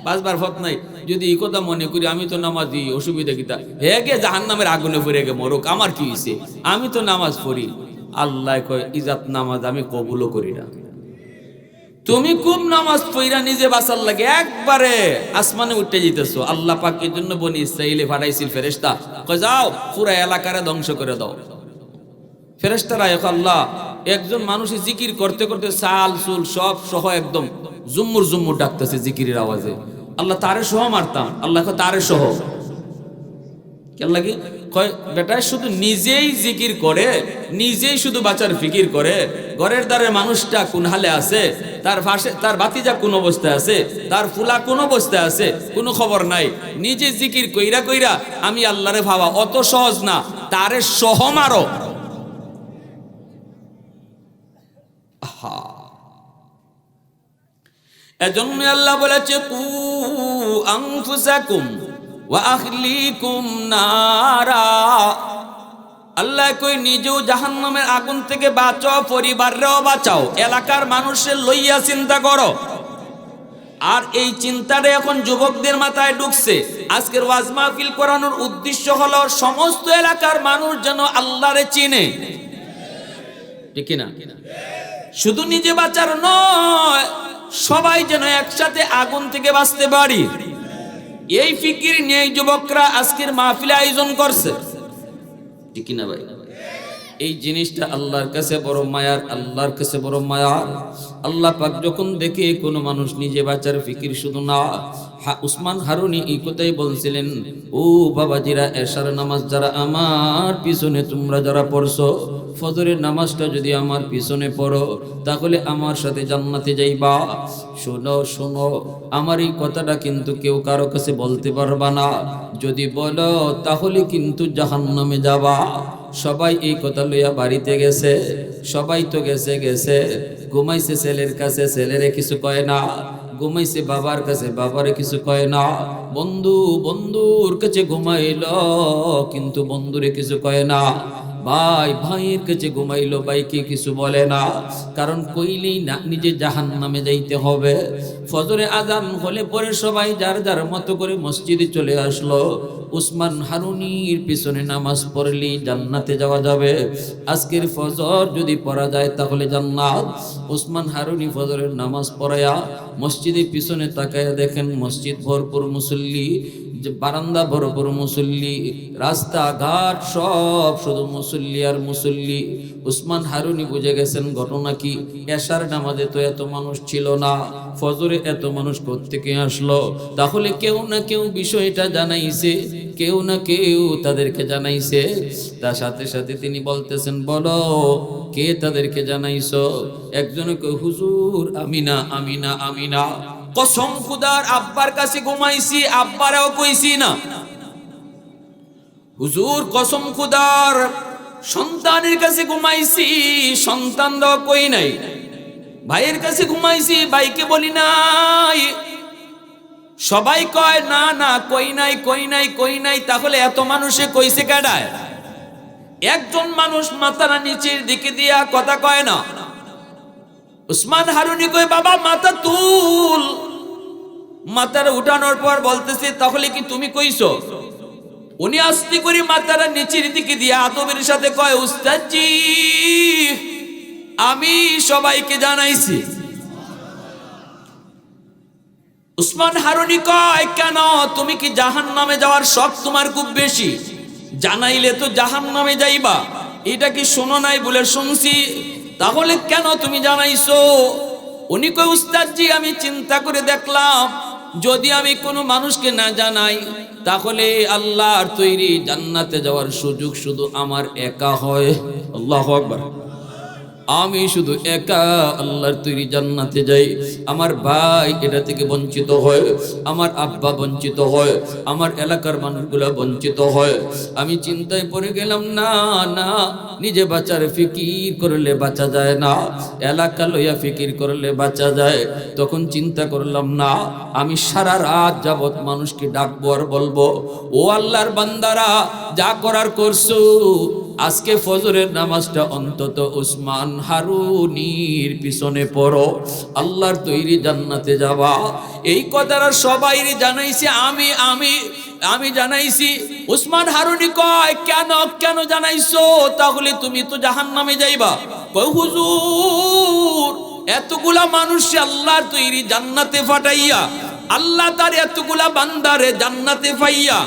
S1: বাসবার পথ নাই। যদি এই কথা মনে করি আমি তো নামাজি, অসুবিধা কিতা, হে গে জাহান্নামের আগুনে পড়ে গে মরুক, আমার কি হইছে, আমি তো নামাজ পড়ি। আল্লাহ কয় ইজাত নামাজ আমি কবুলও করি না। তুমি খুব নামাজ পড়া নিজে বাঁচার লাগে একবারে আসমানে উঠে যেতেছো। আল্লাহ পাকের জন্য বনি ইসরাইলে পাঠাইছিল ফেরেশতা, কয় যাও পুরা এলাকারে ধ্বংস করে দাও। ফেরেশতারা আল্লাহ একজন মানুষ জিকির করতে করতে চাল চুল সব সহ একদম জুম্মুর জুম্মুর ডাকতেছে জিকিরের আওয়াজে, আল্লাহ তারে সহ মারতাম। আল্লাহ তারে সহ কেন লাগে? কয় বেটা শুধু নিজেই জিকির করে, নিজেই শুধু বাঁচার ফিকির করে, ঘরের দ্বারে মানুষটা কোন হালে আছে, তার পাশে তার ভাতিজা কোন অবস্থায় আছে, তার ফুলা কোন অবস্থায় আছে, কোনো খবর নাই। নিজে জিকির কইরা কইরা আমি আল্লাহরে ভাবা অত সহজ না, তারে সহ মারো। এজন্য আল্লাহ বলেছে কু আনফুসাকুম ওয়া আহলিকুম নারা। আল্লাহ কই নিজেও জাহান্নামের আগুন থেকে বাঁচাও, পরিবাররেও বাঁচাও, এলাকার মানুষের লইয়া চিন্তা করো। আর এই চিন্তাটা এখন যুবকদের মাথায় ঢুকছে। আজকের ওয়াজ মাহফিল করানোর উদ্দেশ্য হলো সমস্ত এলাকার মানুষ যেন আল্লাহরে চিনে, ঠিক না? শুধু নিজে বাঁচার নয়, সবাই যেন একসাথে আগুন থেকে বাঁচতে পারি, এই ফিকির নিয়ে যুবকরা আজকের মাহফিলে আয়োজন করছে, ঠিক না ভাই? এই জিনিসটা আল্লাহর কাছে বড় মায়ার, আল্লাহর কাছে বড় মায়ার। আল্লাহ পাক যখন দেখে কোনো মানুষ নিজে বাঁচার ফিকির শুধু না, উসমান হারুনি এই কথাই বলছিলেন, ও বাবাজিরা, এশার নামাজ যারা আমার পিছনে তোমরা যারা পড়ছো, ফজরের নামাজটা যদি আমার পিছনে পড়ো তাহলে আমার সাথে জান্নাতে যাইবা। শোনো শোনো, আমার এই কথাটা কিন্তু কেউ কারো কাছে বলতে পারবা না, যদি বলো তাহলে কিন্তু জাহান্নামে যাবা। সবাই এই কথা লইয়া বাড়িতে গেছে, সবাই তো গেছে গেছে, ঘুমাইছে ছেলের কাছে, ছেলেরে কিছু কয় না, ঘুমাইছে বাবার কাছে, বাবারে কিছু কয় না, বন্ধু বন্ধুর কাছে ঘুমাইল কিন্তু বন্ধুরে কিছু কয় না, ভাই ভাইয়ের কাছে ঘুমাইলো, ভাইকে কিছু বলে না, কারণ কইলেই না নিজে জাহান্নামে যাইতে হবে। ফজরে আজান হলে পরে সবাই যার যার মতো করে মসজিদে চলে আসলো। উসমান হারুনির পিছনে নামাজ পড়লেই জান্নাতে যাওয়া যাবে। আজকের ফজর যদি পড়া যায় তাহলে জান্নাত। উসমান হারুনি ফজরের নামাজ পড়ায়া মসজিদের পিছনে তাকায়া দেখেন মসজিদ ভরপুর মুসল্লি, বারান্দা ভরপুর মুসল্লি, রাস্তাঘাট সব শুধু মুসল্লি আর মুসল্লি। উসমান হারুনি বুঝে গেছেন ঘটনা কি, এশার নামাজে তো এত মানুষ ছিল না, ফজরে এত মানুষ কোত্থেকে আসলো? তাহলে কেউ না কেউ বিষয়টা জানাইছে, কেউ না কেউ তাদেরকে জানাইছে। তার সাথে সাথে তিনি বলতেছেন, বলো কে তাদেরকে জানাইছো? একজনে কই, হুজুর আমি না, আমি না, আমি না। কসম খুদার আব্বার কাছে ঘুমাইছি, আব্বারাও কইছি না। হুজুর কসম খুদার সন্তানের কাছে ঘুমাইছি, সন্তানরাও কই নাই। ভাইয়ের কাছে ঘুমাইছি, ভাইকে বলি নাই। সবাই কয় না না, কই নাই, কই নাই, কই নাই। তাহলে এত মানুষে কইছে কেডায়? একজন মানুষ মাথাটা নিচের দিকে দিয়া কথা কয় না। উসমান হারুনি কয়, বাবা মাথা তুল। মাথাটা উঠানোর পর বলতেছে, তাহলে কি তুমি কইছো? উনি আস্তে করে মাথাটা নিচের দিকে দিয়ে আদবের সাথে কয়, উস্তাদজি আমি সবাইকে জানাইছি। উসমান হারুনি কয়, কেন? তুমি কি জাহান্নামে যাওয়ার শখ তোমার খুব বেশি? জানাইলে তো জাহান্নামে যাইবা, এটা কি শোনো নাই? বলে শুনছি। তাহলে কেন তুমি জানাইছো? উনি কয়, উস্তাদজি আমি চিন্তা করে দেখলাম যদি আমি কোনো মানুষকে না জানাই তাহলে আল্লাহর তৈরি জান্নাতে যাওয়ার সুযোগ শুধু আমার একা হয়। আল্লাহু আকবার। আমি শুধু একা আল্লাহর তৈরি জান্নাতে যাই, আমার ভাই এটা থেকে বঞ্চিত হয়, আমার আব্বা বঞ্চিত হয়, আমার এলাকার মানুষগুলা বঞ্চিত হয়। আমি চিন্তায় পড়ে গেলাম, না না, নিজে বাঁচার ফিকির করলে বাঁচা যায় না, এলাকা লইয়া ফিকির করলে বাঁচা যায়। তখন চিন্তা করলাম, না আমি সারা রাত যাবত মানুষকে ডাকবো আর বলবো, ও আল্লাহর বান্দারা যা করার করছো, আজকে ফজরের নামাজটা অন্তত উসমান হারুনির পিছনে পড়ো, আল্লাহর তৈরি জান্নাতে যাবা। এই কথাটা সবাই জানাইছে, আমি জানাইছি। উসমান হারুনি কয়, কেন কেন জানাইছো? তাহলে তুমি তো জাহান্নামে যাইবা। কয়, হুজুর এতগুলা মানুষ আল্লাহর তৈরি জান্নাতে ফাটাইয়া, আল্লাহ তার এতগুলা বান্দারে জান্নাতে পাইয়া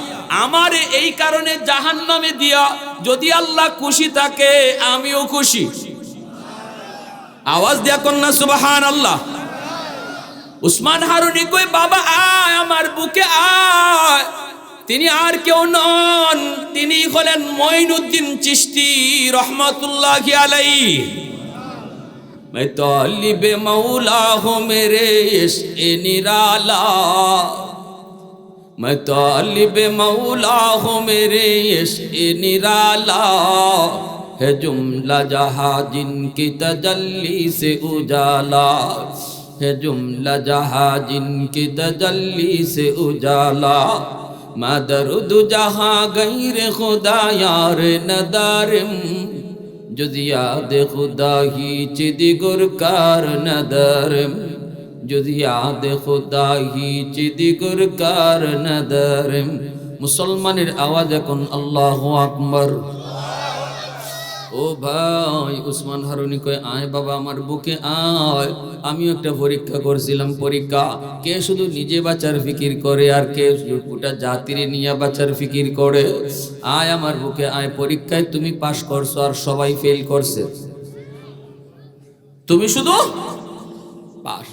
S1: আমার এই কারণে জাহান্নামে দিয়া যদি আল্লাহ খুশি থাকে আমিও খুশি। আওয়াজ দিয়া কন্যা সুবহানাল্লাহ। উসমান হারুনি কই, বাবা আয় আমার বুকে আয়। তিনি আর কেউ নন, তিনি হলেন মঈনুদ্দিন চিশতি রহমাতুল্লাহি আলাইহি। मैं तालिब मौला हूँ मेरे इश्क़ निराला, मैं तालिब मौला हूँ मेरे इश्क़ निराला, है जुमला जहाँ जिनकी तजल्ली से उजाला, है जुमला जहाँ जिनकी तजल्ली से उजाला, मैं दर्द जहाँ गैर खुदा यार नदारिम, जुज़ याद खुदा ही चिदिगुर कार नदरम, जुज़ याद खुदा ही चिदिगुर कार नदरम। मुसलमानेर आवाज এখন আল্লাহু আকবার। ও ভাই উসমান হারুনি কয় আয় বাবা আমার বুকে আয়, আমিও একটা পরীক্ষা করছিলাম। পরীক্ষা কে শুধু নিজে বাঁচার ফিকির করে আর কে গোটা জাতিরে নিয়ে বাঁচার ফিকির করে। আয় আমার বুকে আয়, পরীক্ষায় তুমি পাশ করছো আর সবাই ফেল করছে, তুমি শুধু পাস।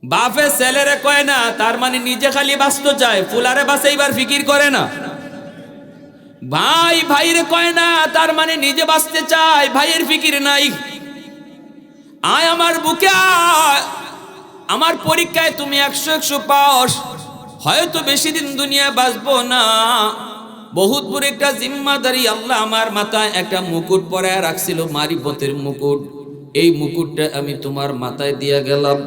S1: বাপে ছেলেরে কয় না, তার মানে নিজে খালি বাঁচতে চায়, ফুলারে বাঁচাইবার ফিকির করে না। ভাই ভাইরে কয় না, তার মানে নিজে বাঁচতে চায়, ভাইয়ের ফিকির নাই। আয় আমার বুকে আয়, আমার পরীক্ষায় তুমি 100 পাস, হয়তো বেশি দিন দুনিয়া বাঁচবো না। বহুত বড় একটা জিম্মাদারি আল্লাহ আমার মাথায় একটা মুকুট পরায় রাখছিল, মারিফতের মুকুট। এই মুকুটটা আমি তোমার মাথায় দিয়া গেলাম।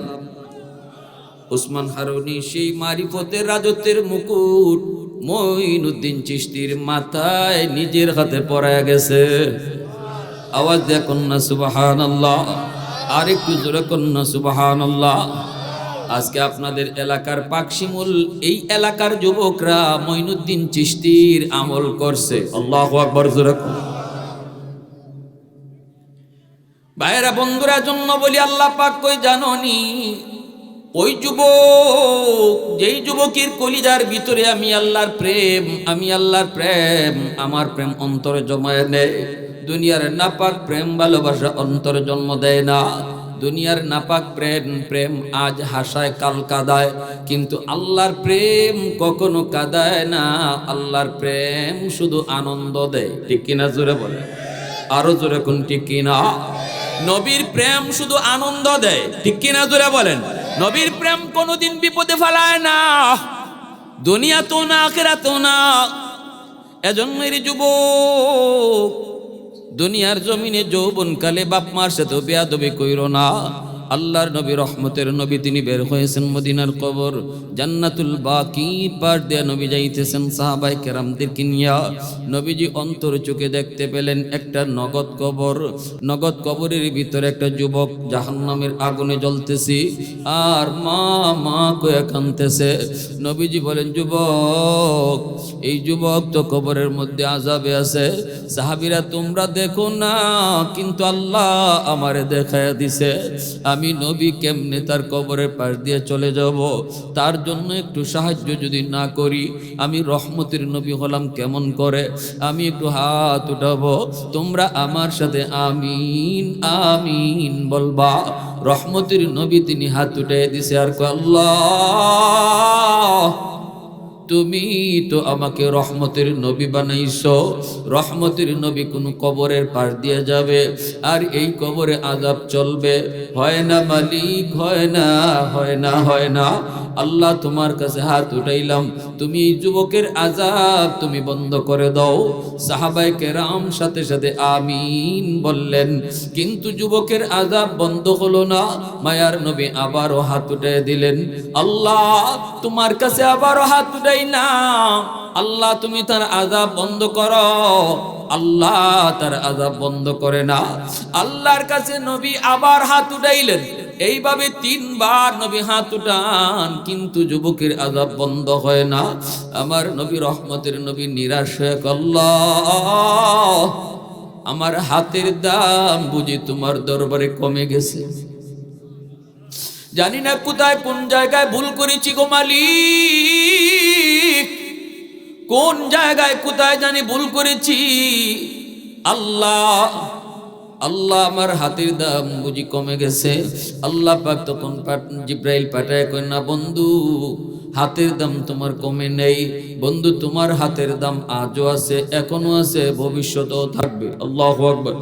S1: উসমান হারুনি সেই মারিফতের রাজত্বের মুকুট মঈনুদ্দিন চিশতির মাথায় নিজের হাতে পরায় গেছে। আওয়াজ দিয়ে কন্যা সুবহানাল্লাহ, আর একটু জোরে কন্যা সুবহানাল্লাহ। আজকে আপনাদের এলাকার পাকশিমুল, এই এলাকার যুবকরা মঈনুদ্দিন চিশতির আমল করছে। আল্লাহু আকবার, জোরে। ভাইরা বন্ধুরা জন্য বলি, আল্লাহ পাক কই জাননি, ওই যুবক, যেই যুবকের কলিজার ভিতরে আমি আল্লাহর প্রেম, আমি আল্লাহর প্রেম, আমার প্রেম অন্তরে জমায় নেয়। দুনিয়ার নাপাক প্রেম ভালোবাসা অন্তরে জন্ম দেয় না। দুনিয়ার নাপাক প্রেম আজ হাসায় কাল কাদায়, কিন্তু আল্লাহর প্রেম কখনো কাদায় না। আল্লাহর প্রেম শুধু আনন্দ দেয়। ঠিক কিনা জোরে বলে, আরো জোরে কোন ঠিক কিনা? নবীর প্রেম শুধু আনন্দ দেয়। ঠিক কিনা জোরে বলেন? নবীর প্রেম কোনোদিন বিপদে ফেলায় না, দুনিয়া তো না আখিরাতেও না। এজন্যই যুবক, দুনিয়ার জমিনে যৌবনকালে বাপ মার সাথে বেয়াদবি কইরো না। আল্লাহর নবী, রহমতের নবী, তিনি বের হয়েছেন মদিনার কবর জান্নাতুল বাকি পার দিয়ে নবী যাইতেছেন সাহাবায়ে কেরামদেরকে নিয়া। নবীজি অন্তর চোখে দেখতে পেলেন একটা নগদ কবর। নগদ কবরের ভিতরে একটা যুবক জাহান্নামের আগুনে জ্বলতেছে আর মা মা কয়ে কাঁদতেছে। নবীজি বলেন, যুবক, এই যুবক তো কবরের মধ্যে আযাবে আছে। সাহাবীরা, তোমরা দেখো না, কিন্তু আল্লাহ আমারে দেখায়া দিছে। আমি নবী কেমনে তার কবরের পাশ দিয়ে চলে যাব? তার জন্য একটু সাহায্য যদি না করি, আমি রহমতের নবী হলাম কেমন করে? আমি একটু হাত উঠাবো, তোমরা আমার সাথে আমিন আমিন বলবা। রহমতের নবী তিনি হাত উঠিয়ে দিছে আর কয়, আল্লাহ, তুমি তো আমাকে রহমতের নবী বানাইছো। রহমতের নবী কোন কবরের পাশ দিয়ে যাবে আর এই কবরে আযাব চলবে? হয় না মালিক, হয় না, হয় না, হয় না। আল্লাহ, তোমার কাছে হাত উঠাইলাম, তুমি এই যুবকের আযাব তুমি বন্ধ করে দাও। সাহাবায়ে কেরাম সাথে সাথে আমিন বললেন, কিন্তু যুবকের আযাব বন্ধ হলো না। মায়ার নবী আবারও হাত উঠিয়ে দিলেন, আল্লাহ, তোমার কাছে আবারও হাত উঠাই না। আল্লাহ, তুমি তার আযাব বন্ধ করো। আল্লাহ তার আযাব বন্ধ করে না। আল্লাহর কাছে নবী আবার হাত উঠাইলেন। এইভাবে 3 বার নবী হাত উঠান, কিন্তু যুবকের আযাব বন্ধ হয় না। আমার নবী, রহমতের নবী নিরাশ হয়ে, আল্লাহ, আমার হাতের দাম বুঝি তোমার দরবারে কমে গেছে। জানি না কোথায় কোন জায়গায় ভুল করেছি গো মালিক, কোন জায়গায় কোথায় জানি ভুল করেছি। আল্লাহ, আল্লাহ, আমার হাতের দাম বুঝি কমে গেছে। আল্লাহ পাক তখন জিব্রাইল পাঠায় কয়, না বন্ধু, হাতের দাম তোমার কমে নেই। বন্ধু, তোমার হাতের দাম আজও আছে, এখনো আছে, ভবিষ্যতেও থাকবে। আল্লাহু আকবার।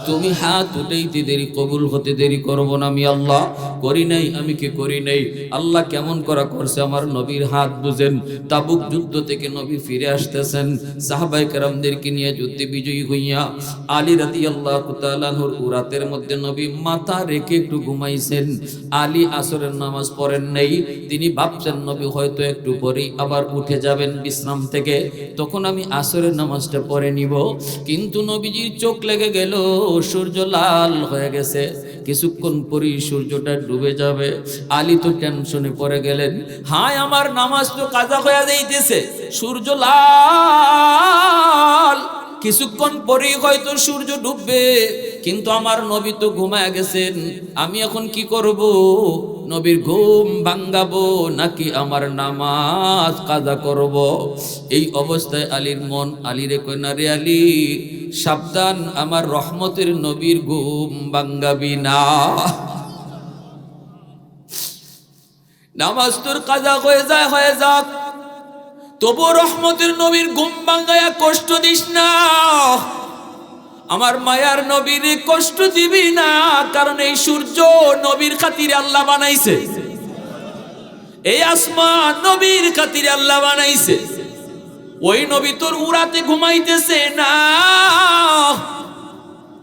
S1: তুমি হাত উঠাইতে দেরি, কবুল হতে দেরি করবো না। আমি আল্লাহ করি নাই, আমি কি করি নাই? আল্লাহ কেমন করা করছে আমার নবীর হাত বুঝেন। তাবুক যুদ্ধ থেকে নবী ফিরে আসতেছেন সাহাবায়ে কেরামদেরকে নিয়ে যুদ্ধে বিজয়ী হইয়া। আলী রাদিয়াল্লাহু তাআলা আনহুর রাতের মধ্যে নবী মাথা রেখে একটু ঘুমাইছেন। আলী আসরের নামাজ পড়েন নাই। তিনি ভাবছেন নবী হয়তো একটু পরেই আবার উঠে যাবেন বিশ্রাম থেকে, তখন আমি আসরের নামাজটা পড়ে নিব। কিন্তু নবীজির চোখ লেগে গেল, সূর্য লাল হয়ে গেছে, কিছুক্ষণ পরই সূর্যটা ডুবে যাবে। আলী তো টেনশনে পড়ে গেলেন, হায় আমার নামাজ তো কাজা হয়ে যাইতেছে, সূর্য লাল, কিছুক্ষণ পরেই হয়তো সূর্য ডুববে, কিন্তু আমার নবী তো ঘুমায় গেছেন। আমি এখন কি করব? নবীর ঘুম ভাঙ্গাবো নাকি আমার নামাজ কাজা করব? এই অবস্থায় আলীর মন আলীরে কয়, না রে আলী, সাবধান, আমার রহমতের নবীর ঘুম ভাঙ্গাবি না। নামাজ তোর কাজা হয়ে যাক, তবু রহমতের নবীর ঘুম ভাঙ্গায়া কষ্ট দিস না। আমার মায়ার নবীর কষ্ট দিবি না, কারণ এই সূর্য নবীর খাতিরে আল্লাহ বানাইছে, এই আসমান নবীর খাতিরে আল্লাহ বানাইছে। ওই নবী তোর উড়াতে ঘুমাইতেছে না,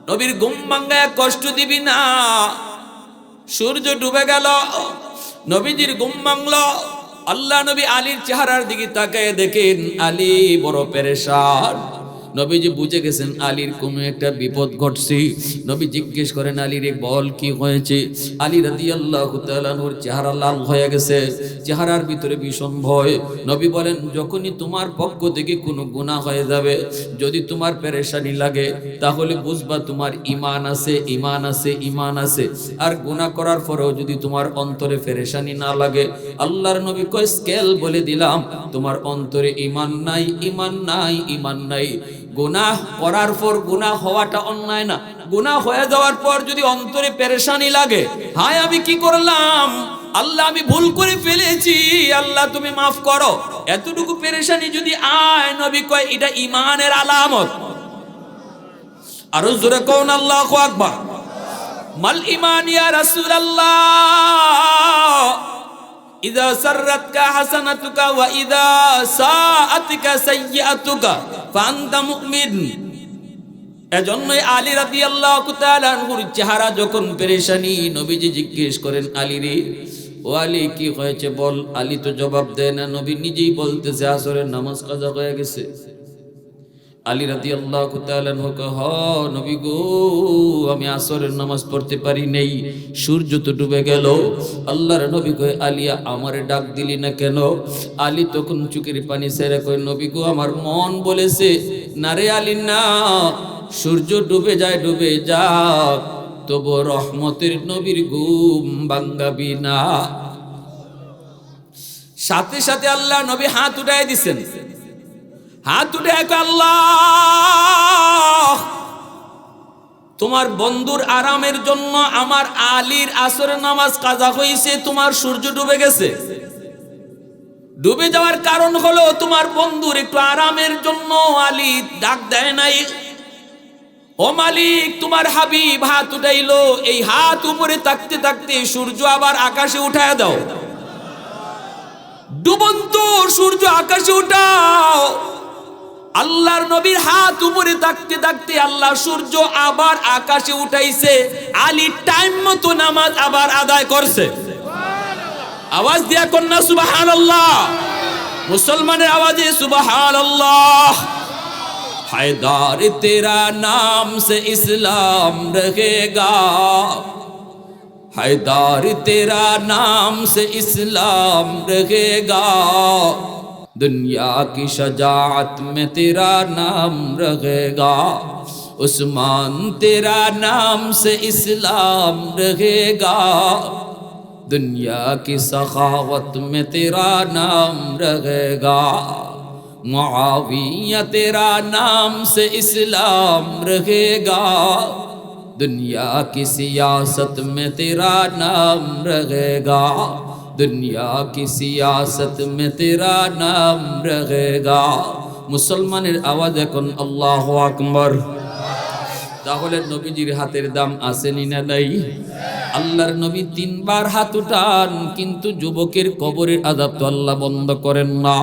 S1: নবীর ঘুম ভাঙ্গায়া কষ্ট দিবি না। সূর্য ডুবে গেল, নবীজির ঘুম ভাঙল। আল্লাহ নবী আলীর চেহারার দিকে তাকায় দেখেন আলী বড় পেরেশান। নবীজি বুঝে গেছেন আলীর কোনো একটা বিপদ ঘটছে। নবী জিজ্ঞেস করেন, আলী রে বল কি হয়েছে? আলী রাদিয়াল্লাহু তাআলা আনহুর চেহারা লাল হয়ে গেছে, চেহারার ভিতরে ভীষণ ভয়। নবী বলেন, যখনই তোমার পক্ষ থেকে কোনো গুনাহ হয়ে যাবে, যদি তোমার পেরেশানি লাগে, তাহলে বুঝবা তোমার ঈমান আছে, ঈমান আছে, ঈমান আছে। আর গুনাহ করার পরেও যদি তোমার অন্তরে পেরেশানি না লাগে, আল্লাহর নবী কয় স্কেল বলে দিলাম, তোমার অন্তরে ঈমান নাই, ঈমান নাই, ঈমান নাই। গুনাহ করার পর গুনাহ হওয়াটা অন্যায় না, গুনাহ হয়ে যাওয়ার পর যদি অন্তরে পেরেশানি লাগে, হায় আমি কি করলাম, আল্লাহ আমি ভুল করে ফেলেছি, আল্লাহ তুমি মাফ করো, এতটুকু পেরেশানি যদি আয়, নবী কয় এটা ঈমানের আলামত। আরো জোরে কোন আল্লাহু আকবার। মাল ঈমান ইয়া রাসূলুল্লাহ, ইযা সাররাতকা হাসানাতুকা ওয়া ইযা সাআতকা সাইয়্যাতুকা ফাআনতা মুমিন। এজন্যই আলী রাদিয়াল্লাহু তাআলা আনহুর চেহারা যখন পেরেশানি, নবীজি জিজ্ঞেস করেন, আলী রে, ও আলী কি হয়েছে বল। আলী তো জবাব দেয় না, নবী নিজেই বলতেছে আসরের নামাজ কাজা হয়ে গেছে। আলী রাদিয়াল্লাহু তাআলা আনহু কয়, হ নবী গো, আমি আসরের নামাজ পড়তে পারি নাই, সূর্য তো ডুবে গেল। আল্লাহর নবী কয়, আলিয়া আমারে ডাক দিলি না কেন? আলী তখন চোখের পানি ছেড়ে কয়, নবী গো, আমার মন বলেছে না রে আলী না, সূর্য ডুবে যায়, ডুবে যাক, তবু রহমতের নবীর ঘুম ভাঙ্গাবি না। সাথে সাথে আল্লাহ নবী হাত উঠায় দিছেন, হাত উঠে আল্লাহ, তোমার বন্ধুর আরামের জন্য আমার আলীর আসরের নামাজ কাজা হয়েছে, তোমার সূর্য ডুবে গেছে। ডুবে যাওয়ার কারণ হলো তোমার বন্ধুর একটু আরামের জন্য আলী ডাক দেয় নাই। ও মালিক, তোমার হাবিব হাত উঠাইলো, এই হাত উপরে থাকতে থাকতে সূর্য আবার আকাশে উঠায় দাও। ডুবন্ত সূর্য আকাশে উঠাও। আল্লাহর নবীর হাত উপরে থাকতে থাকতে আল্লাহ সূর্য আবার আকাশে উঠাইছে। আলী টাইম মতো নামাজ আবার আদায় করছে। আওয়াজ দিয়া কন্যা সুবহানাল্লাহ, মুসলমানের আওয়াজে সুবহানাল্লাহ। हैदर तेरा नाम से इस्लाम रहेगा, हैदर तेरा नाम से इस्लाम रहेगा, दुनिया की शजाअत में तेरा नाम रहेगा, उस्मान तेरा नाम से इस्लाम रहेगा, दुनिया की सखावत में तेरा नाम रहेगा, मुआविया तेरा नाम से इस्लाम रहेगा, दुनिया की सियासत में तेरा नाम रहेगा, दुनिया की सियासत में तेरा नाम रहेगा। मुसलमाনের আওয়াজ এখন আল্লাহু আকবার। তাহলে নবীজির হাতের দাম আসেনি না নাই? আল্লাহর নবী তিনবার হাত উঠান, কিন্তু যুবকের কবরের আযাব তো আল্লাহ বন্ধ করেন না,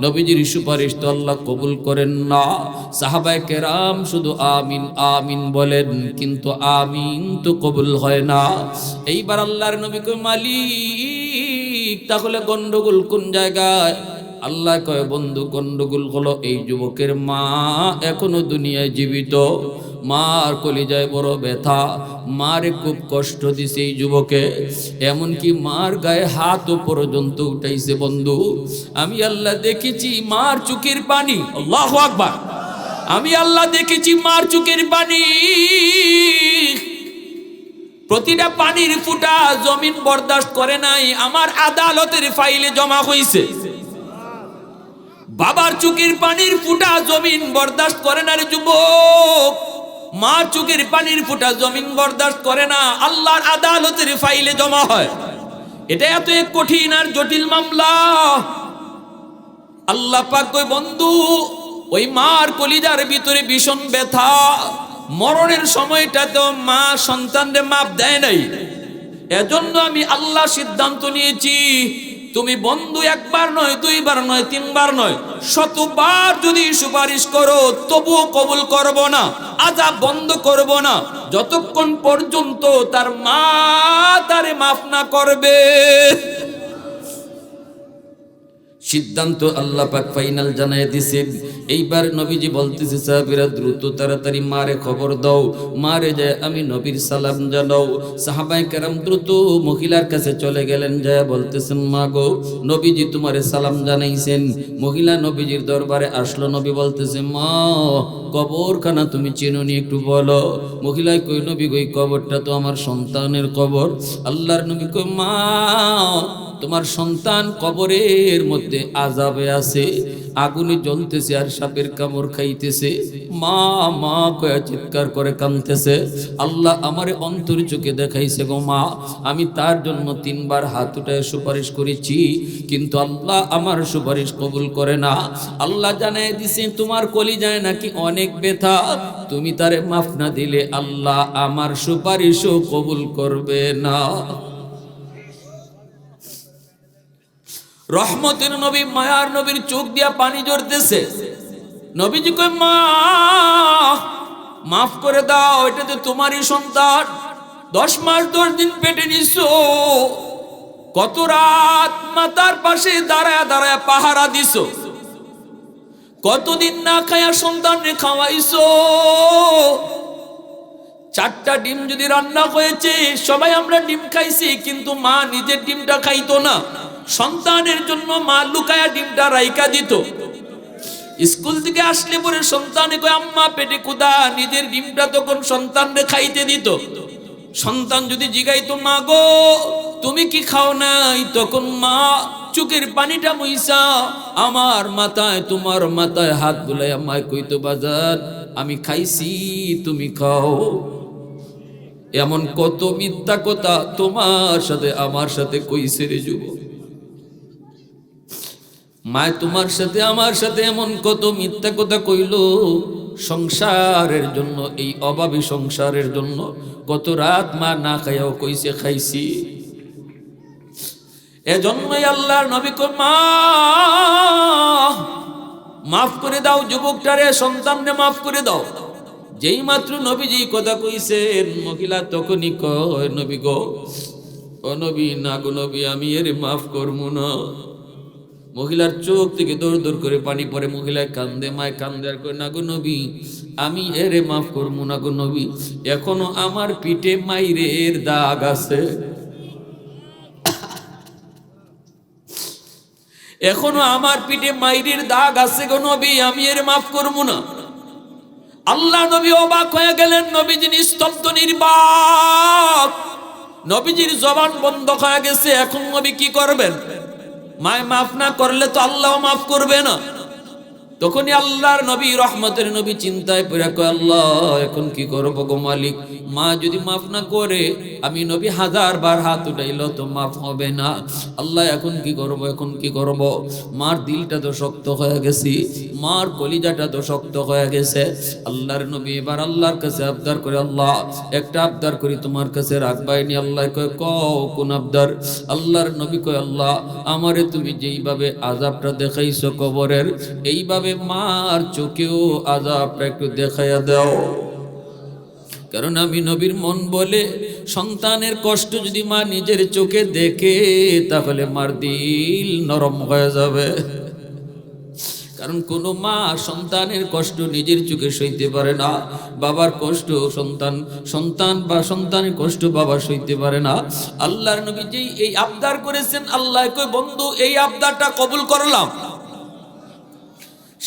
S1: নবীজির সুপারিশ তো আল্লাহ কবুল করেন না। সাহাবায়ে কেরাম শুধু আমিন আমিন বলেন, কিন্তু আমিন তো কবুল হয় না। এইবার আল্লাহর নবী কয়, মালিক তাহলে গন্ডগোল কোন জায়গায়? আল্লাহ কয়, বন্ধু গন্ডগোল হলো এই যুবকের মা এখনো দুনিয়ায় জীবিত, মার কলিজায় বড় ব্যথা, মারে খুব কষ্ট দিছে এই যুবকে, এমনকি মার গায়ে হাতও পর্যন্ত উঠাইছে। বন্ধু আমি আল্লাহ দেখেছি মার চোখের পানি, আল্লাহু আকবার, আমি আল্লাহ দেখেছি মার চোখের পানি, প্রতিটা পানির ফুটা জমিন বরদাস্ত করে নাই, আমার আদালতের ফাইলে জমা হয়েছে। বাবার চোখের পানির ফুটা জমিন বরদাস্ত করে না রে যুবক, মার চোখের পানির ফুটা জমিন বরদাস্ত করে না, আল্লাহর আদালতের ফাইলে জমা হয়। এটা এত এক কঠিন আর জটিল মামলা। আল্লাহ পাক কই বন্ধু, ওই মার কলিজার ভিতরে ভীষণ ব্যথা, মরণের সময়টাতেও মা সন্তানরে মাপ দেয় নাই। এজন্য আমি আল্লাহ সিদ্ধান্ত নিয়েছি, তুমি বন্ধু একবার নয়, দুইবার নয়, তিনবার নয়, শতবার যদি সুপারিশ করো তবুও কবুল করব না, আযাব বন্ধ করব না, যতক্ষণ পর্যন্ত তার মা তারে মাফ না করবে। সিদ্ধান্ত আল্লাহ পাক ফাইনাল জানায় দিয়েছেন। এইবার নবীজি বলতেছে সাহাবীরা দ্রুত তাড়াতাড়ি মারে খবর দাও, মারে যায় আমি নবীর সালাম জানাও। সাহাবায়ে কেরাম দ্রুত মহিলার কাছে চলে গেলেন, যায় বলতেছেন মা গো, নবীজি তোমারে সালাম জানাইছেন। মহিলা নবীজির দরবারে আসলো, নবী বলতেছে মা কবরখানা তুমি চিনোনি একটু বলো। মহিলায় কই নবী কই কবরটা তো আমার সন্তানের কবর। আল্লাহর নবী কই মা তোমার সন্তান কবরের মধ্যে আযাবে আছে, আগুনে জ্বলতেছে আর সাপের কামড় খাইতেছে। মা মা কয়ে চিৎকার করে কাঁদতেছে। আল্লাহ আমারে অন্তর চোখে দেখাইছে গো মা, আমি তার জন্য 3 বার হাত উঠায় সুপারিশ করেছি, কিন্তু আল্লাহ আমার সুপারিশ কবুল করে না। আল্লাহ জানাই দিছে তোমার কলিজায় নাকি অনেক ব্যথা, তুমি তারে মাফ না দিলে আল্লাহ আমার সুপারিশও কবুল করবে না। রহমতের নবী মায়ার নবীর চোখ দিয়া পানি ঝরতেছে। নবীজি কই মা মাফ করে দাও, এটা তো তোমারই সন্তান, 10 মাস 10 দিন পেটে নিছো, কত রাত মাতার পাশে দাঁড়ায় দাঁড়ায় পাহারা দিছো, কতদিন না খায়া সন্তানরে খাওয়াইছো। 4টা ডিম যদি রান্না হয়েছে সবাই আমরা ডিম খাইছি, কিন্তু মা নিজের ডিমটা খাইতো না, সন্তানের জন্য মা লুকায়া ডিমটা রাইকা দিত। স্কুল থেকে আসলে পরে সন্তানে কয় আম্মা পেটে ক্ষুধা, নিজের ডিমটা তখন সন্তানরে খাইতে দিত। সন্তান যদি জিগাইতো মা গো তুমি কি খাও নাই, তখন মা চোখের পানিটা মুইসা আমার মাথায় তোমার মাথায় হাত বুলাই আমায় কইতো বাজার আমি খাইছি তুমি খাও। এমন কত মিথ্যা কথা তোমার সাথে আমার সাথে কইছে রে যুবক। মায় তোমার সাথে আমার সাথে এমন কত মিথ্যা কথা কইল সংসারের জন্য, এই অভাবী সংসারের জন্য। কত রাত মা না খাইয়াও কইছে খাইছি। এজন্যই আল্লাহর নবী কই মা মাফ করে দাও যুবকটারে, সন্তানরে মাফ করে দাও। যেই মাত্র নবীজি কথা কইছেন মহিলা তখনই কয় নবী গো, ও নবী না গো নবী আমি এর মাফ করবো না। মহিলার চোখ থেকে দৌড় দৌড় করে পানি পড়ে, মহিলায় কান্দে, মায় কান্দে আর কয় না গো নবী আমি এরে মাফ করবো না গো নবী, এখনো আমার পিঠে মাইরের দাগ আছে, এখনো আমার পিঠে মাইরের দাগ আছে গো নবী, আমি এর মাফ করবো না। আল্লাহ নবী অবাক হয়ে গেলেন, নবীজি নিস্তব্ধ নির্বাক, নবীজির জবান বন্ধ হয়ে গেছে। এখন নবী কি করবেন? মায় মাফ না করলে তো আল্লাহ মাফ করবে না। তখনই আল্লাহর নবী রহমতের নবী চিন্তায় পড়ে কয় আল্লাহ এখন কি করবো গো মালিক, মা যদি মাফ না করে আমি নবী 1000 বার হাত উঠাইলো তো মাফ হবে না। আল্লাহ এখন কি করব, এখন কি করব? মার দিলটা তো শক্ত হয়ে গেছে, মার কলিজাটা তো শক্ত হয়ে গেছে। আল্লাহর নবী এবার আল্লাহর কাছে আবদার করে, আল্লাহ একটা আবদার করি তোমার কাছে রাখবাইনি। আল্লাহ কয় কও কোন আবদার? আল্লাহর নবী কয় আল্লাহ আমারে তুমি যেইভাবে আযাবটা দেখাইছো কবরের, এইভাবে মার চোখেও আযাবটা একটু দেখাইয়া দাও। কারণ আমি নবীর মন বলে সন্তানের কষ্ট যদি মা নিজের চোখে দেখে তাহলে মার দিল নরম হয়ে যাবে। কারণ কোনো মা সন্তানের কষ্ট নিজের চোখে সইতে পারে না, বাবার কষ্ট সন্তান, সন্তান বা সন্তানের কষ্ট বাবা সইতে পারে না। আল্লাহর নবী যেই এই আবদার করেছেন, আল্লাহ কই বন্ধু এই আবদারটা কবুল করলাম।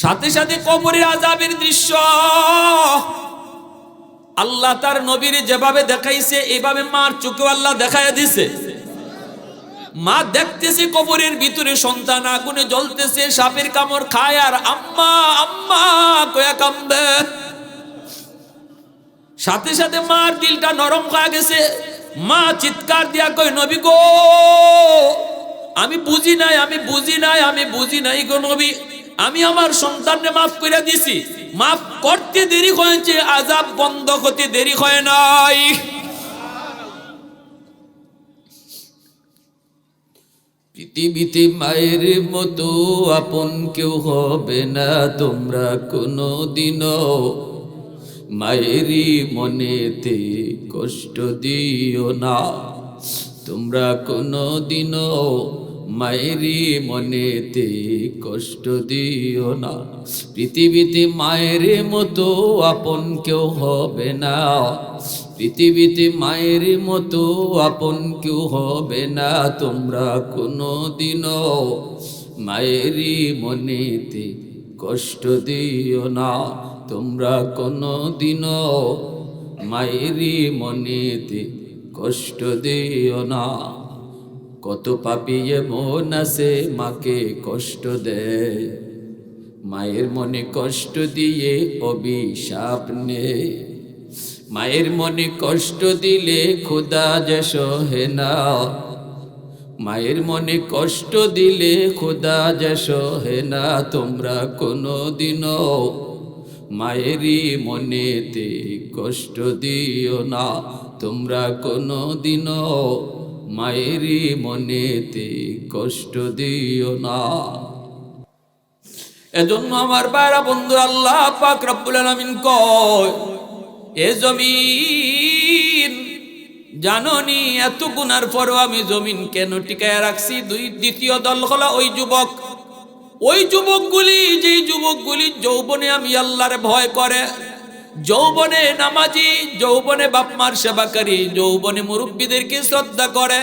S1: সাথে সাথে কবরের আযাবের দৃশ্য আল্লাহ তার নবীর যেভাবে দেখাইছে এভাবে মার চোখেও আল্লাহ দেখাইয়া দিছে। মা দেখতেছে কবরের ভিতরে সন্তান আগুনে জ্বলতেছে, সাপের কামড় খায়, আর আম্মা আম্মা কয়া কান্দে। সাথে সাথে মার দিলটা নরম হয়ে গেছে। মা চিৎকার দিয়া কয়, নবী গো, আমি বুঝি নাই, আমি বুঝি নাই, আমি বুঝি নাই গো নবী, আমি আমার সন্তানকে মাফ করে দিছি। মাফ করতে দেরি হয়েছে, আযাব বন্ধ হতে দেরি হয় নাই। পৃথিবীতে মায়ের মতো আপন কেউ হবে না, তোমরা কোনো দিনও মায়েরই মনেতে কষ্ট দিও না, তোমরা কোনো দিনও মায়েরই মনেতে কষ্ট দিও না। পৃথিবীতে মায়ের মতো আপন কেউ হবে না, পৃথিবীতে মায়ের মতো আপন কেউ হবে না, তোমরা কোনো দিনও মায়েরই মনেতে কষ্ট দিও না, তোমরা কোনো দিনও মায়েরই মনেতে কষ্ট দিও না। কত পাপী এমন আছে মাকে কষ্ট দেয়, মায়ের মনে কষ্ট দিয়ে অভিশাপ নেয়, মায়ের মনে কষ্ট দিলে খোদা যে সহে না, মায়ের মনে কষ্ট দিলে খোদা যে সহে না, তোমরা কোনো দিনও মায়েরই মনেতে কষ্ট দিও না, তোমরা কোনো দিনও মায়েরই মনেতে কষ্ট দিও না। এজন্য আমার ভাইরা বন্ধু, আল্লাহ পাক রব্বুল আলামিন কয়, এ জমিন জাননি এত গুনার পরও আমি জমিন কেন টিকায় রাখছি। দ্বিতীয় দল হলো ওই যুবকগুলি, যেই যুবকগুলি যৌবনে আমি আল্লাহর ভয় করে, যৌবনে নামাজি, যৌবনে বাপমার সেবাকারী, যৌবনে মুরব্বীদেরকে শ্রদ্ধা করে,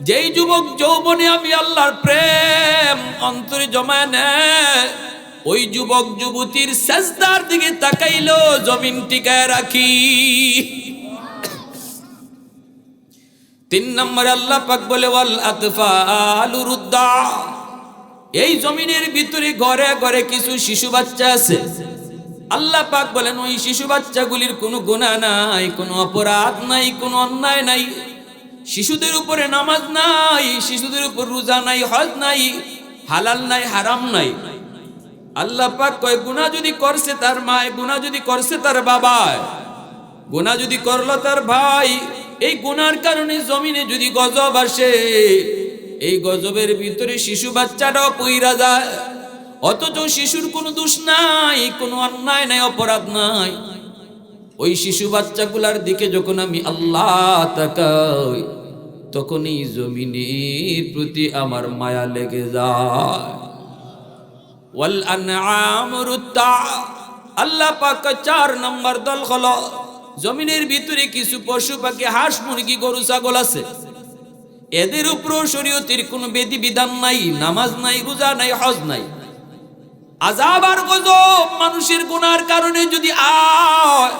S1: যেই যুবক যৌবনে আমি আল্লাহর প্রেম অন্তরে জমায় নেয়, ওই যুবক যুবতীর সাজদার দিকে তাকাইলো জমিন টিকায় রাখি। 3 নম্বরে আল্লাহ পাক বলে, ওয়াল আতফালু রুদ্দা, এই জমিনের ভিতরে ঘরে ঘরে কিছু শিশু বাচ্চা আছে। আল্লাহ পাক বলেন, ওই শিশু বাচ্চাগুলির কোনো গুনাহ নাই, কোনো অপরাধ নাই, কোনো অন্যায় নাই, শিশুদের উপরে নামাজ নাই, শিশুদের উপর রোজা নাই, হজ নাই, হালাল নাই, হারাম নাই। আল্লাহ পাক কয়, গুনাহ যদি করছে তার মা, গুনাহ যদি করছে তার বাবা, গুনাহ যদি করলো তার ভাই, এই গুনার কারণে জমিনে যদি গজব আসে, এই গজবের ভিতরে শিশু বাচ্চাটাও পইরা যায়, অথচ শিশুর কোনো দোষ নাই, কোনো অন্যায় নাই, অপরাধ নাই। ওই শিশু বাচ্চাগুলার দিকে যখন আমি আল্লাহ তাকাই, তখন এই জমিনের প্রতি আমার মায়া লেগে যায়। ওয়াল আনআম রুত্তা, আল্লাহ পাক 4 নম্বর দল হলো, জমিনের ভিতরে কিছু পশু পাখি, হাঁস মুরগি গরু ছাগল আছে, এদের উপরও শরীয়তের কোনো বিধি বিধান নাই, নামাজ নাই, রোজা নাই, হজ নাই। আযাব আর গজব মানুষের গুনার কারণে যদি আয়,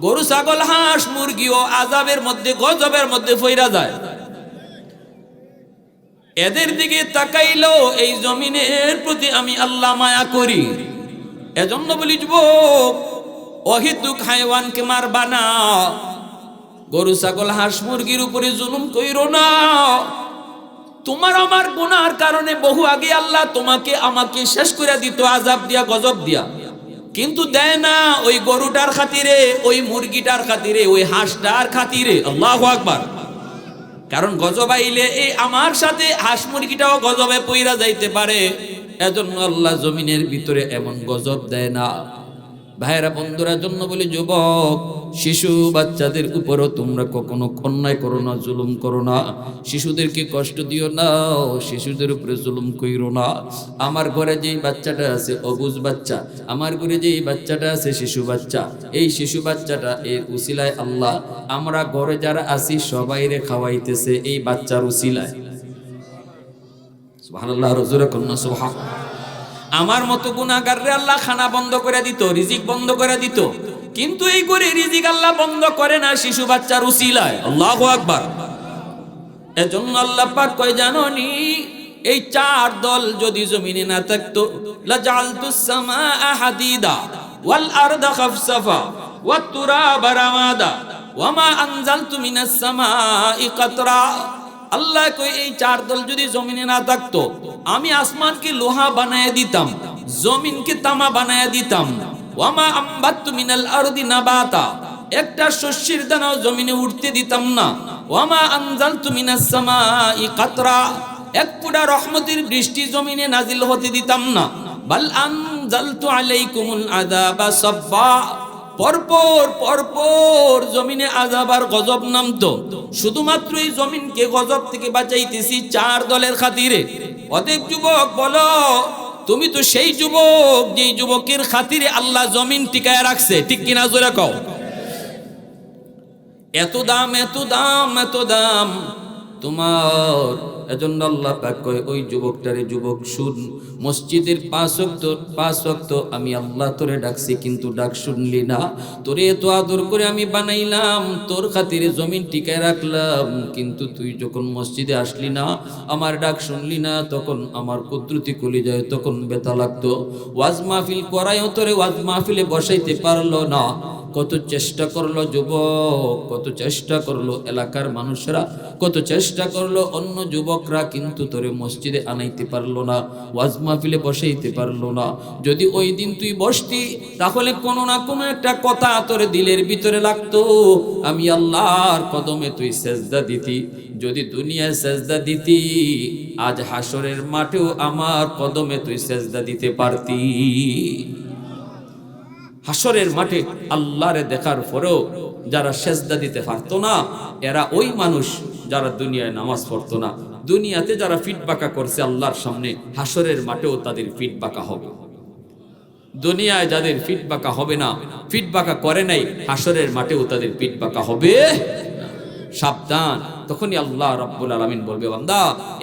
S1: গরু ছাগল হাঁস মুরগিও আযাবের মধ্যে, গজবের মধ্যে ফইরা যায়। এদের দিকে তাকাইলো এই জমিনের প্রতি আমি আল্লাহ মায়া করি। এজন্য বলি, যুবক, অহেতুক হায়ওয়ানকে মারবা না, গরু ছাগল হাঁস মুরগির উপরে জুলুম কইরো না। তোমার আমার গুনার কারণে বহু আগে আল্লাহ তোমাকে আমাকে শেষ করে দিত আযাব দিয়া, গজব দিয়া, কিন্তু দেয় না ওই গরুটার খাতিরে, ওই মুরগিটার খাতিরে, ওই হাঁসটার খাতিরে। আল্লাহু আকবার। কারণ গজব আইলে এই আমার সাথে হাঁস মুরগিটাও গজবে পইরা যাইতে পারে, এজন্য আল্লাহ জমিনের ভিতরে এমন গজব দেয় না। ভাইরা বন্ধুরা, জন্য বলি, যুবক, শিশু বাচ্চাদের উপরও তোমরা কখনো অন্যায় করো না, জুলুম করো না, শিশুদেরকে কষ্ট দিও না, শিশুদের উপরে জুলুম কইরো না। আমার ঘরে যেই বাচ্চাটা আছে অবুঝ বাচ্চা, আমার ঘরে যেই বাচ্চাটা আছে শিশু বাচ্চা, এই শিশু বাচ্চাটা এর উসিলায় আল্লাহ আমরা ঘরে যারা আছি সবাইরে খাওয়াইতেছে এই বাচ্চার উসিলায়। সুবহানাল্লাহ, জোরে কন্যা সুবহান। আমার মতো গুনাহগাররে আল্লাহ খানা বন্ধ করে দিত, রিজিক বন্ধ করে দিত, কিন্তু এই করে রিজিক আল্লাহ বন্ধ করে না শিশু বাচ্চার উসিলায়। আল্লাহু আকবার। এজন্য আল্লাহ পাক কয় জানোনি, এই চার দল যদি জমিনে না থাকতো, লাজালতুস সামাআ হাদিদা ওয়াল আরদা খাফসাফা ওয়াত তুরাবা রামাদা ওয়ামা আনজালতু মিনাস সামাই কাতরা। আল্লাহ কয় এই চার দল যদি জমিনে না থাকতো, আমি আসমানকে লোহা বানায় দিতাম, জমিনকে তামা বানায় দিতাম। ওয়ামা আম্বাতু মিনাল আরদি নাবাতা, একটা শস্যের দানাও জমিনে উঠতে দিতাম না। ওয়ামা আনজালতু মিনাস সামাই কাতরা, এক ফোঁটা রহমতের বৃষ্টি জমিনে নাজিল হতে দিতাম না। বাল আনজালতু আলাইকুমুল আযাবা সাব্বা, পরপর পরপর জমিনে আযাব আর গজব নামতো, শুধুমাত্র এই জমিনকে গজব থেকে বাঁচাইতেছি চার দলের খাতিরে। অতএব যুবক বলো, তুমি তো সেই যুবক যেই যুবকের খাতিরে আল্লাহ জমিন টিকায় রাখছে, ঠিক কিনা জোরে কও। এত দাম, এত দাম, এত দাম তোমার। এজন্য আল্লাহ পাক কয় ওই যুবকটারে, যুবক শুন, মসজিদের 5 ওয়াক্ত আমি আল্লাহ তোরে ডাকছি, কিন্তু ডাক শুনলি না। তোরে এত আদর করে আমি বানাইলাম, তোর খাতিরে জমিন টিকায় রাখলাম, কিন্তু তুই যখন মসজিদে আসলি না, আমার ডাক শুনলি না, তখন আমার কুদরতি কলিজায় তখন ব্যথা লাগতো। ওয়াজ মাহফিল করায়ও তোরে ওয়াজ মাহফিলে বসাইতে পারলো না। কত চেষ্টা করলো যুবক, কত চেষ্টা করলো এলাকার মানুষরা, কত চেষ্টা করলো অন্য যুবকরা, কিন্তু তোরে মসজিদে আনাইতে পারলো না, ওয়াজ মাহফিলে বসাইতে পারলো না। যদি ওই দিন তুই বসতি, তাহলে কোনো না কোনো একটা কথা তোর দিলের ভিতরে লাগতো, আমি আল্লাহর কদমে তুই সেজদা দিতি। যদি দুনিয়ায় সেজদা দিতি, আজ হাসরের মাঠেও আমার কদমে তুই সেজদা দিতে পারতি। হাসরের মাঠে আল্লাহরে দেখার পরেও যারা সেজদা দিতে পারতো না, এরা ওই মানুষ যারা দুনিয়ায় নামাজ পড়তো না। দুনিয়াতে যারা ফিট বাঁকা করছে আল্লাহর সামনে, হাসরের মাঠেও তাদের ফিট বাঁকা হবে। দুনিয়ায় যাদের ফিট বাঁকা হবে না, ফিট বাঁকা করে নাই, হাসরের মাঠেও তাদের ফিট বাঁকা হবে। সাবধান। তখনই আল্লাহ রাব্বুল আলামিন বলবে, বান্দা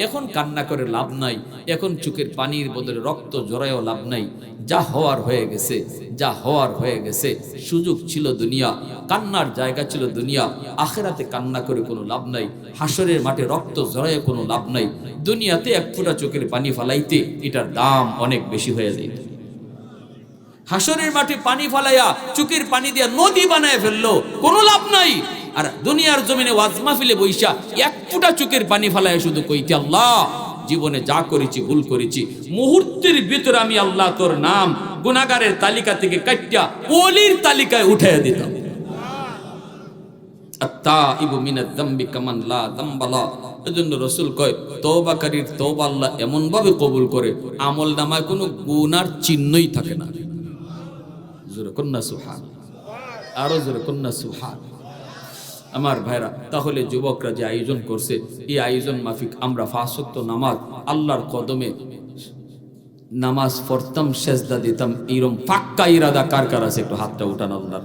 S1: এখন কান্না করে লাভ নাই, এখন চোখের পানির বদলে রক্ত জড়ায়ও লাভ নাই, যা হওয়ার হয়ে গেছে, যা হওয়ার হয়ে গেছে। সুযোগ ছিল দুনিয়া, কান্নার জায়গা ছিল দুনিয়া, আখিরাতে কান্না করে কোনো লাভ নাই, হাসরের মাঠে রক্ত জড়ায় কোনো লাভ নাই। দুনিয়াতে এক ফোঁটা চোখের পানি ফালাইতে এটার দাম অনেক বেশি হয়ে যায়। হাসরের মাঠে পানি ফালাইয়া চোখের পানি দিয়া নদী বানায় ফেললো, কোনো লাভ নাই। আর দুনিয়ার জমিনে ওয়াজ মাহফিলে বইসা এক ফোঁটা চোখের পানি ফালাইয়া শুধু কইতে, আল্লাহ জীবনে যা করেছি ভুল করেছি, মুহূর্তের ভিতরে আমি আল্লাহ তোর নাম গুনাহগারের তালিকা থেকে কাটিয়া ওলির তালিকায় উঠাইয়া দিতাম। আত্তাইবু মিনাজ যামবি কামান লা যামবা লা। এজন্য রাসূল কয়, তওবাকারীর তওবা আল্লাহ এমন ভাবে কবুল করে, আমল নামায় কোনো গুনার চিহ্নই থাকে না। জোরে কন্না সুবহান, আরো জোরে কন্না সুবহান। আমার ভাইরা, তাহলে যুবকরা যে আয়োজন করছে, এই আয়োজন মাফিক আমরা 5 ওয়াক্ত নামাজ আল্লাহর কদমে নামাজ পড়তাম, সেজদা দিতাম, এরকম পাক্কা ইরাদা কার কার আছে? একটু হাতটা উঠান আল্লাহর।